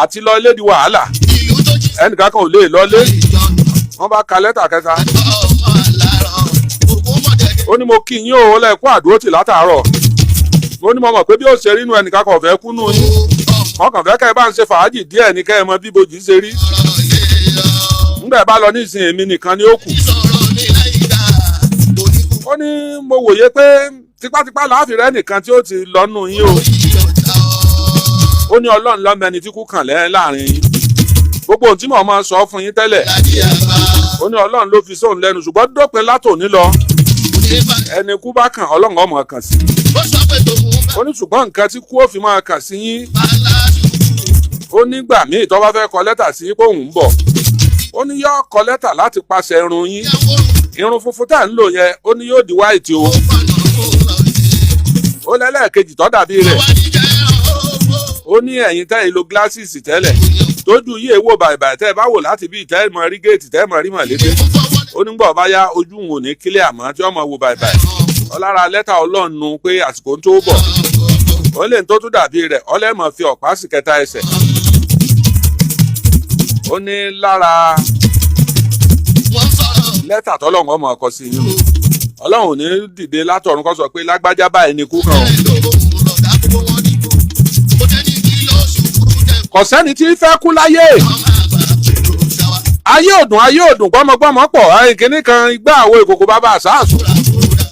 Speaker 1: àti lọ ilé di wàhálà ẹnìkan kan ò lè lọlé wọ́n bá ka lẹ́tà kẹta ó ní mo kí yín o lẹ́ẹ̀kú àdúrótì látàárọ̀ ó ní mo mọ̀ pé bí ó ṣe rí inú ẹnìkan kan ọ̀fẹ́ kú nù yín wọ́n kàn fẹ́ kẹ́ ẹ bá ń ṣe fàájì díẹ̀ ní kẹ́ ẹ mọ bí bojì ṣe rí nígbà bá lọ nísìn èmi nìkan ni ó kù ó ní mo wòye pé tipátipá láàfin rẹ nìkan tí ó ti lọ́nù yín o ó ní ọlọ́run lọ́mọ ẹni tí kú kàn láàrin yín gbogbo ohun tí mo máa sọ fún yín tẹ́lẹ̀ ó ní ọlọ́run ló fi sóun lẹ́nu ṣùgbọ́n dópin látòní lọ ẹni kú bá kàn Ọlọ́run ọmọ kàn sí. ó ní ṣùgbọ́n nǹkan tí kú ó fi máa kàn sí yín. ó nígbà míì tó bá fẹ́ kọ lẹ́tà sí pé òun ń bọ̀. ó ní yóò kọ lẹ́tà láti pàṣẹ irun yín. irun funfun tá à ń lò yẹn ó ní yóò di white o. ó lẹ́lẹ́kejì tó dàbí rẹ̀. ó ní ẹ̀yin tẹ́ ìlò glasses tẹ́lẹ̀ tójú yìí èwo bàìbàì tẹ́ ẹ bá wò láti bí ìtẹ́ mọ rí géètì tẹ́ mọ rí mọ̀lété. ó ní gbọ́ bá yá ojú òun ò ní kílẹ̀ àmọ́ tí ọmọ wo bàìbàì. ọlára lẹ́tà Ọlọ́run pé àsìkò tó bọ̀. ó lè tó tún dàbí rẹ̀ ọlẹ́mọ̀ fi ọ̀pá sí kẹta ẹsẹ̀. ó ní lára lẹ́tà tọ́lọ́run ọmọ ọkọ sí yín. Ọlọ́run ò ní dìde látọ̀run kó sọ pé lágbájá báyìí ni kú kàn. kò sẹ́ni tí fẹ́ kú láyé. ayé òdùn gbọ́mọgbọ́mọ pọ̀ kínní kan igbá àwo ìkòkò bàbá àṣàṣù.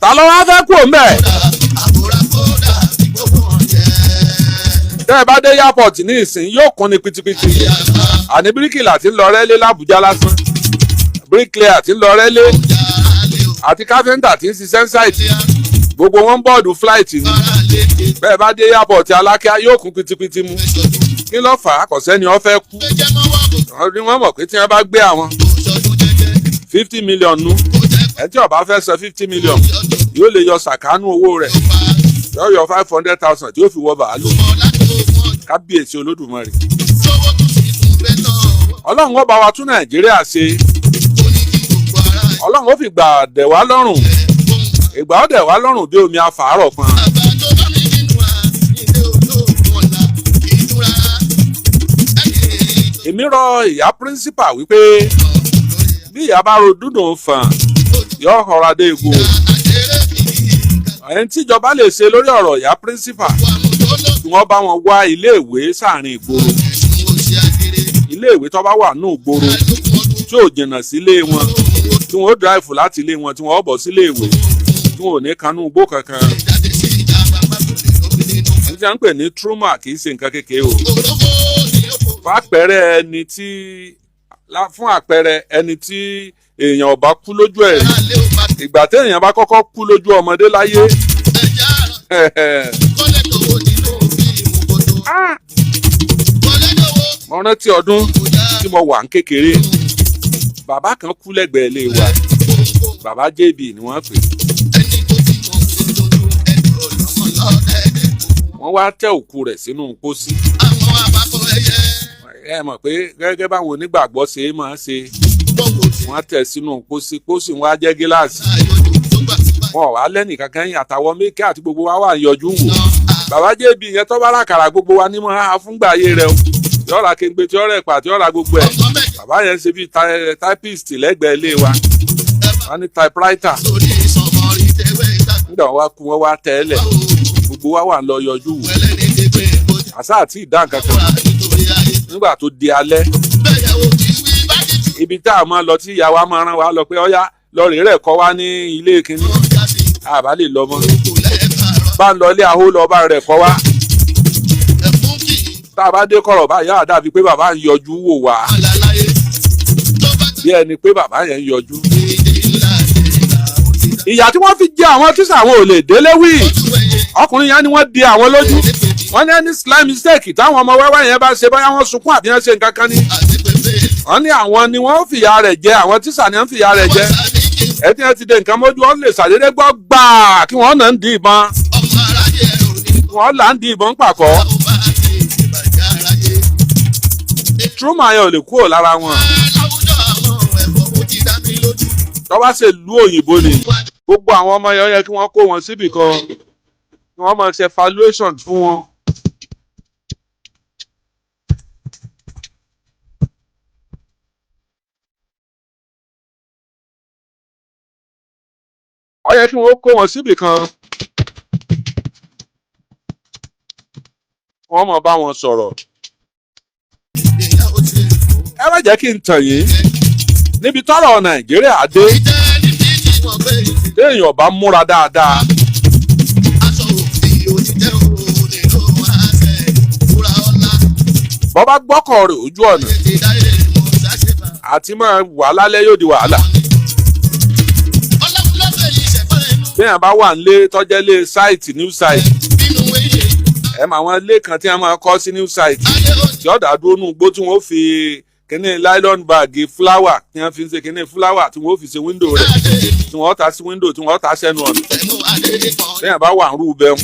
Speaker 1: ta ló wá fẹ́ kú òǹbẹ̀. tẹ́ ẹ bá dé airport ní ìsìn yóò kún ní pitipiti. àní bíríkìlà tí ń lọ rẹ́lé l'Àbújá lásán. bíríkìlà tí ń lọ rẹ́lé. àti káfíńtà tí ń ṣiṣẹ́ ṣáìtì. gbogbo wọn bọ́ọ̀dù fúláìtì ni. bẹ́ẹ̀ bá dé airport Alákíá yóò kún pitipiti mu. kí ló fà á kò sẹ́ni ó fẹ́ kú. wọ́n mọ̀ pé tí wọ́n bá gbé àwọn 50 million nú ẹ̀ tí ó bá fẹ́ san 50 million yóò lè yọ sàkánú owó rẹ̀ yóò yọ 500,000 tí yóò fi wọ bàálù. kábíyèsí Olódùmarè. Ọlọ́run ó bá wa tún Nàìjíríà ṣe. Ọlọ́run ó fi gbà dẹ̀ wá lọ́rùn. ìgbà ó dẹ̀ wá lọ́rùn bí omi afàárọ̀ kan. èmi rọ ìyá píríncípà wípé bí ìyá bá ro dúdùn fàn yóò họra dé egbò. ẹni tíjọba lè ṣe lórí ọ̀rọ̀ ìyá píríncípà kí wọ́n bá wọn wá iléèwé sáàrin ìgboro. iléèwé tó bá wà ní ìgboro tí ò jìnnà sílé wọn tí wọ́n ó dráìfù láti ilé wọn tí wọ́n ó bọ̀ sílé ìwé tí wọ́n ò ní kanú igbó kankan. ẹni tí a ń pè ní trauma kì í ṣe nǹkan kékeré o. fún àpẹẹrẹ ẹni tí èèyàn ọba kú lójú ẹ̀ rí ìgbà téèyàn bá kọ́kọ́ kú lójú ọmọdé láyé mo rántí ọdún tí mo wà ń kékeré bàbá kan kú lẹ́gbẹ̀ẹ́ ilé wa bàbá JB ni wọ́n pè. wọ́n wá tẹ òkú rẹ̀ sínú pósí. ẹ mọ̀ pé gẹ́gẹ́ báwọn onígbàgbọ́ ṣe máa ṣe wọ́n tẹ̀ sínú pósí wọn á jẹ́ gíláàsì. wọn ò wá lẹ́nì kankan yín àtàwọn mékè àti gbogbo wa wà ń yọjú wò. bàbá JB yẹn tó bá ràkàrà gbogbo wa ní mọ́ á fúngbà ayé rẹ o. yọ̀ọ́ra kéńgbé tí ọ̀rẹ́ pa tí ọ̀ra gbogbo ẹ̀. bàbá yẹn ṣe bíi typist lẹ́gbẹ̀ẹ́ ilé wa. wọ́n ní typewriter. nígbà wọn wá kú wọn wá tẹ́lẹ̀ gbogbo wa wà ń lọ yọjú wò. àṣà àti ìdá nǹkan kan nígbà tó di alẹ́ ibi tá a máa lọ tí ìyá wa máa rán wa lọ pé ọyá lọrẹ rẹ kọ wá ní ilé kínní àbá lè lọ mọ bá ń lọ ilé ahó lọ bá rẹ kọ wá tá a bá dé kọ̀rọ̀ bá yá dàbí pé bàbá ń yọjú wò wá bí ẹni pé bàbá yẹn ń yọjú. ìyà tí wọ́n fi jẹ àwọn tíṣà àwọn ò lè délé wí ọkùnrin yẹn ni wọ́n di àwọn lójú wọ́n ní ẹni slight mistake táwọn ọmọ wẹ́wẹ́ yẹn bá ṣe báyà wọ́n sunkún àbí wọ́n ṣe nǹkan kan ní. wọ́n ní àwọn ni wọ́n fìyà rẹ̀ jẹ àwọn tíṣà ni wọ́n fìyà rẹ̀ jẹ. ẹtí wọ́n ti dé nǹkan mójú wọ́n lè ṣàdédé gbọ́ gbàá kí wọ́n náà ń di ìbọn. wọ́n là ń di ìbọn pàkọ́. trauma yẹn ò lè kúrò lára wọn. tó bá ṣe lu òyìnbó ni gbogbo àwọn ọmọ yẹn yẹ kí wọ́n kó wọn síbì kan kí wọ́n máa ṣe evaluation fún wọn. ó yẹ kí wọ́n kó wọn síbì kan wọ́n máa bá wọn sọ̀rọ̀. ẹ má jẹ́ kí n tàn yín níbi tọ́rọ̀ Nàìjíríà dé téèyàn bá múra dáadáa. bọ́ bá gbọ́kọ̀ rẹ̀ ojú ọ̀nà àti máa wà lálẹ́ yóò di wàhálà. téèyàn bá wà nílé tọ́jẹ́ lé site new site ẹ mà àwọn ilé kan tí wọ́n máa kọ́ sí new site tí ọ̀dà dúró nù gbó tí wọ́n fi kíní nylon bag flower tí wọ́n fi ń ṣe kíní flower tí wọ́n fi ṣe window rẹ̀ tí wọ́n ta sí window tí wọ́n ta sẹ́nu ọ̀nà téèyàn bá wà ń rú bẹ́ẹ̀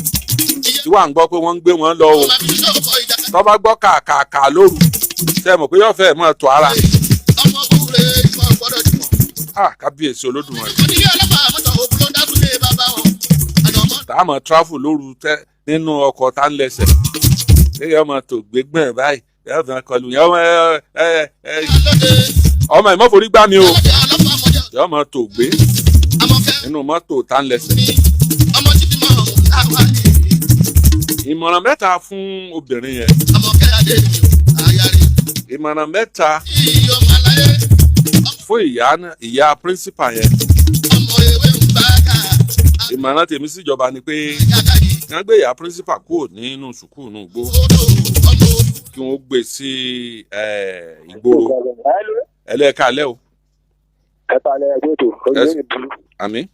Speaker 1: tí wà ń gbọ́ pé wọ́n ń gbé wọn lọ o tọ́ bá gbọ́ kàkàkà lóru tẹ́ mọ̀ pé yóò fẹ́ mọ̀ tó ara kábíyèsí Olódùmarè tá a mọ̀ travel lóru nínú ọkọ̀ tá ń lẹ́sẹ̀ téèyàn mọ̀ tó gbégbọ̀n báyìí yóò fi kọlù yẹn ọmọ ìmọ̀forí gbá mi o yóò mọ̀ tó gbé nínú mọ́tò tá ń lẹ́sẹ̀. ìmọ̀ràn mẹ́ta fún obìnrin yẹn ìmọ̀ràn mẹ́ta fún ìyá principal yẹn ìmọ̀ràn tèmi síjọba ni pé wọ́n gbé ìyá principal kúrò nínú sùkúù nù gbó kí wọ́n gbé sí ìgboro ẹlẹ́ẹ̀ka alẹ́ o.
Speaker 6: ẹ̀ka alẹ́ ẹgbẹ́ ètò olùyẹn ní bulu.
Speaker 1: àmín.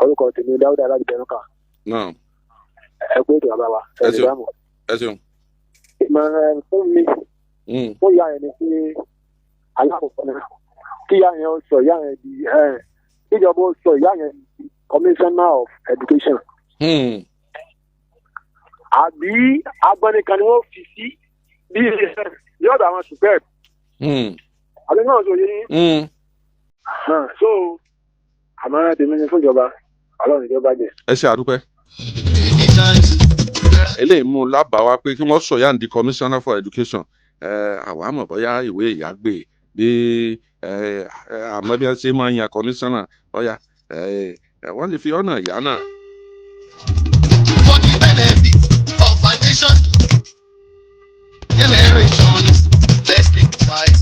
Speaker 6: orúkọ tèmi Dáúdà láti bẹ̀rù kan.
Speaker 1: náà.
Speaker 6: ẹgbẹ́ ètò bàbá wa ẹ̀sìn dáàmú.
Speaker 1: ẹ ṣeun.
Speaker 6: ìmọ̀ràn fún mi fún ìyá yẹn ni pé alákòókò náà kí ìyá yẹn sọ ìyá yẹn di kíjọba sọ ìyá yẹn di commissioner of education. àbí agbẹnikan ni wọ́n fi sí bí yọ̀dọ̀ àwọn superb. àbí náà sọ yín. so àmọ́ tèmi ni fún ìjọba Ọlọ́run ìjọba jẹ.
Speaker 1: ẹ ṣe àdúpẹ́. eléyìí mú lábàá wá pé kí wọ́n sọ yá ní commissioner for education àwa mọ̀ bóyá ìwé ìyá gbé bí àmọ́ bí wọ́n ṣe máa ń yan commissioner bóyá wọ́n lè fi ọ̀nà ìyá náà.
Speaker 2: For the benefit of our nation, generations, let's think twice.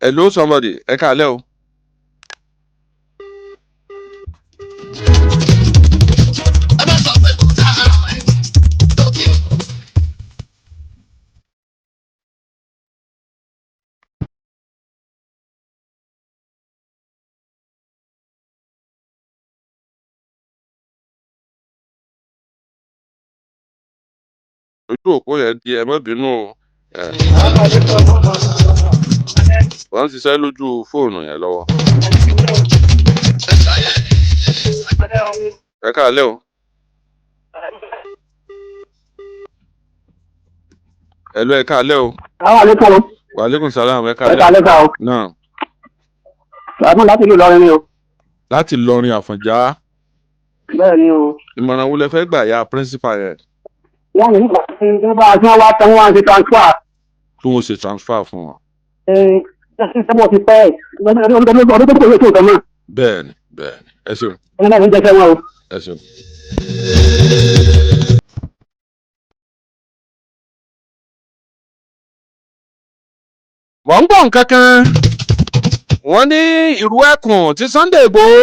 Speaker 1: Hello somebody, ẹ káalẹ́ o. ojú òpó yẹn di ẹ má bínú o wọ́n ń ṣiṣẹ́ lójú fóònù yẹn lọ́wọ́. ẹ káalẹ́ o. hello ẹ káalẹ́ o. wa alaikum salaam ẹ káalẹ́.
Speaker 6: ẹ káalẹ́ ká o.
Speaker 1: náà.
Speaker 6: sàmú láti ìlú Ìlọrin ni o.
Speaker 1: láti Ìlọrin Àfọ̀njá.
Speaker 6: bẹ́ẹ̀ ni o.
Speaker 1: ìmọ̀ràn wo lẹ fẹ́ gbà ya principal yẹn.
Speaker 6: wọ́n ní nígbà tí wọ́n wá tán wọ́n á ṣe transfer.
Speaker 1: kí wọ́n ṣe transfer fún wọn.
Speaker 6: ṣé ti pẹ́ ọdún tó kọ̀ ètò ìtàn náà.
Speaker 1: bẹ́ẹ̀ni bẹ́ẹ̀ni ẹ ṣeun.
Speaker 6: ẹni náà ń jẹ́ sẹ́wọ̀n o.
Speaker 1: ẹ ṣeun. wọ́n ń gbọ́ nǹkan kan wọ́n ní ìrú ẹkùn ti Sunday Igboho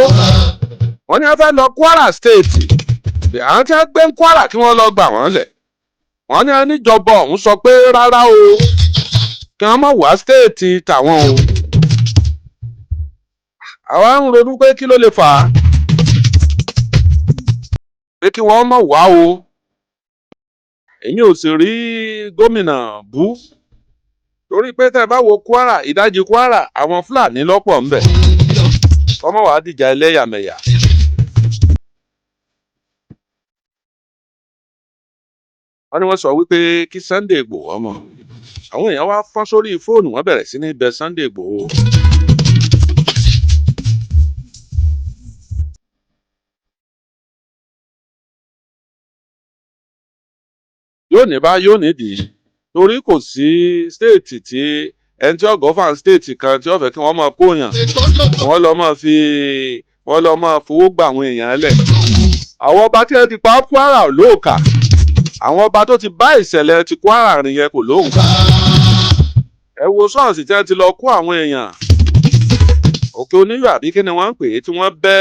Speaker 1: wọ́n ní wọ́n fẹ́ lọ Kwara State àwọn tí wọ́n gbé ń Kwara kí wọ́n lọ gbà wọ́n lẹ̀ wọ́n ní níjọba ọ̀hún sọ pé rárá o kí wọ́n má wá stéètì tàwọn o àwa ń ronú pé kí ló lè fà á pé kí wọ́n má wá o èyí ò sì rí gómìnà bú torí pé tẹ́ bá wo Kwara ìdajì Kwara àwọn Fúlàní lọ́pọ̀ ńbẹ̀ ọmọ wàá dìjà ẹlẹ́yàmẹ̀yà. wọ́n ní wọ́n sọ wípé kí Sunday Igboho ọmọ àwọn èèyàn wá fọ́n sórí fóònù wọ́n bẹ̀rẹ̀ sí ní bẹ Sunday Igboho. yóò ní bá yóò nídìí torí kò sí stéètì tí ẹni tí ọgọ́ fà ń stéètì kan tí wọ́n fẹ́ kí wọ́n máa kóyàn wọ́n lọ máa fowó gba àwọn èèyàn lẹ̀. àwọn ọba tí wọ́n ti pa Kwara lóòkà àwọn ọba tó ti bá ìṣẹ̀lẹ̀ ti Kwara rìn yẹn kò lóǹkà. ẹ wo ṣọ́ọ̀ṣì tí wọ́n ti lọ kó àwọn èèyàn òkè oníyọ̀ àbí kí ni wọ́n ń pè é tí wọ́n bẹ́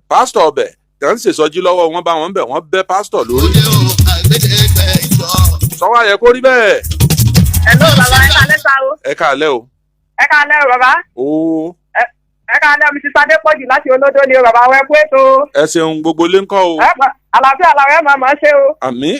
Speaker 1: pásítọ̀ ọbẹ̀ tí wọ́n ń ṣèṣọ́jú lọ́wọ́ wọn bá wọn bẹ̀ wọ́n bẹ́ pásítọ̀ lórí. sọ́wọ́ ayẹ kó rí bẹ́ẹ̀.
Speaker 7: Hello bàbá ẹ káalẹ́ sá o.
Speaker 1: ẹ káalẹ́ o.
Speaker 7: ẹ káalẹ́ o bàbá.
Speaker 1: ooo.
Speaker 7: ẹ ká lẹ́mi ti sadé pọ̀jù láti olódó ni bàbá wẹ́ pé tó.
Speaker 1: ẹ ṣeun gbogbo ilé ń kọ́ o.
Speaker 7: àlàáfíà làwọn ẹ̀ máa ṣe o.
Speaker 1: àmín.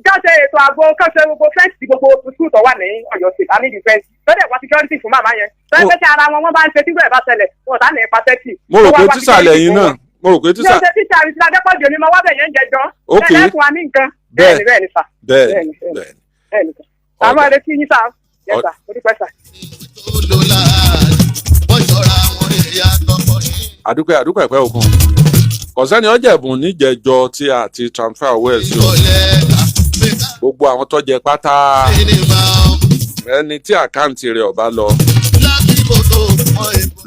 Speaker 7: káṣe ètò àgbo káṣe gbogbo fẹ́ǹsì gbogbo sùkúù tó wà ní Ọ̀yọ́ state àmì defense lọ́dẹ̀ wá security fún màmá yẹn. sọ́yìn pé tí ara wọn bá ń ṣe tígbà ẹ̀ bá ṣẹlẹ̀ wọn ò ní ipa tẹ́tì.
Speaker 1: mo rò pé tíṣà lẹ́yìn náà mo rò pé tíṣà.
Speaker 7: mo ṣe tíṣà àrùn ìsìlẹ̀ adépọ̀jù ni mo wá bẹ̀ yẹn jẹjọ́.
Speaker 1: ok
Speaker 7: bẹ́ẹ̀ fún wa ní nǹkan. bẹ́ẹ̀ ni sà.
Speaker 1: bẹ́ẹ̀
Speaker 7: ni sà. àwọn ẹ̀rẹ́ tí yín sà. yẹ sà mo dúpẹ́ sà.
Speaker 1: àdúpẹ́ ìpẹ́ òkun kọ̀sẹ́ni ọjà ẹ̀bùn níjẹ̀jọ tí a ti transfer owó ẹ̀ sí o gbogbo àwọn tó jẹ pátá ẹni tí àkáǹtì rẹ̀ ọ̀bá lọ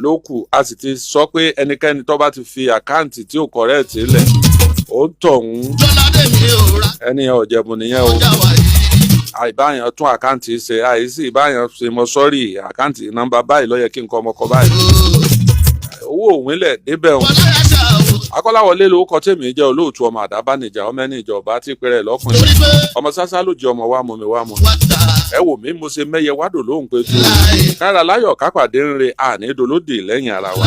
Speaker 1: ló kù a sì ti sọ pé ẹnikẹ́ni tó bá ti fi àkáǹtì tí ò correct lẹ̀ ó ń tọ̀hún ẹni ọ̀jẹ̀bùn nìyẹn o àìbáyàn tún àkáǹtì ṣe àìsí ìbáyàn ṣe mọ sọ́rí àkáǹtì nọ́mbà báyìí ló yẹ kí n kọ́ ọmọkọ báyìí owó òwìnlẹ̀ débẹ̀ wọn. Akọ́láwọlé lórúkọ tèmi jẹ́ olóòtú ọmọ àdábánijà ọmọ ẹni ìjọba tí pẹ́rẹ́ lọ́kùnrin ọmọ sásá ló jẹ́ ọmọ wa mọ̀ mi wá mọ̀ ẹ wò mí mo ṣe mẹ́yẹ wádò lóhùn pé tó kára láyọ̀ kápàdé ń re àní dolódì lẹ́yìn ara wa.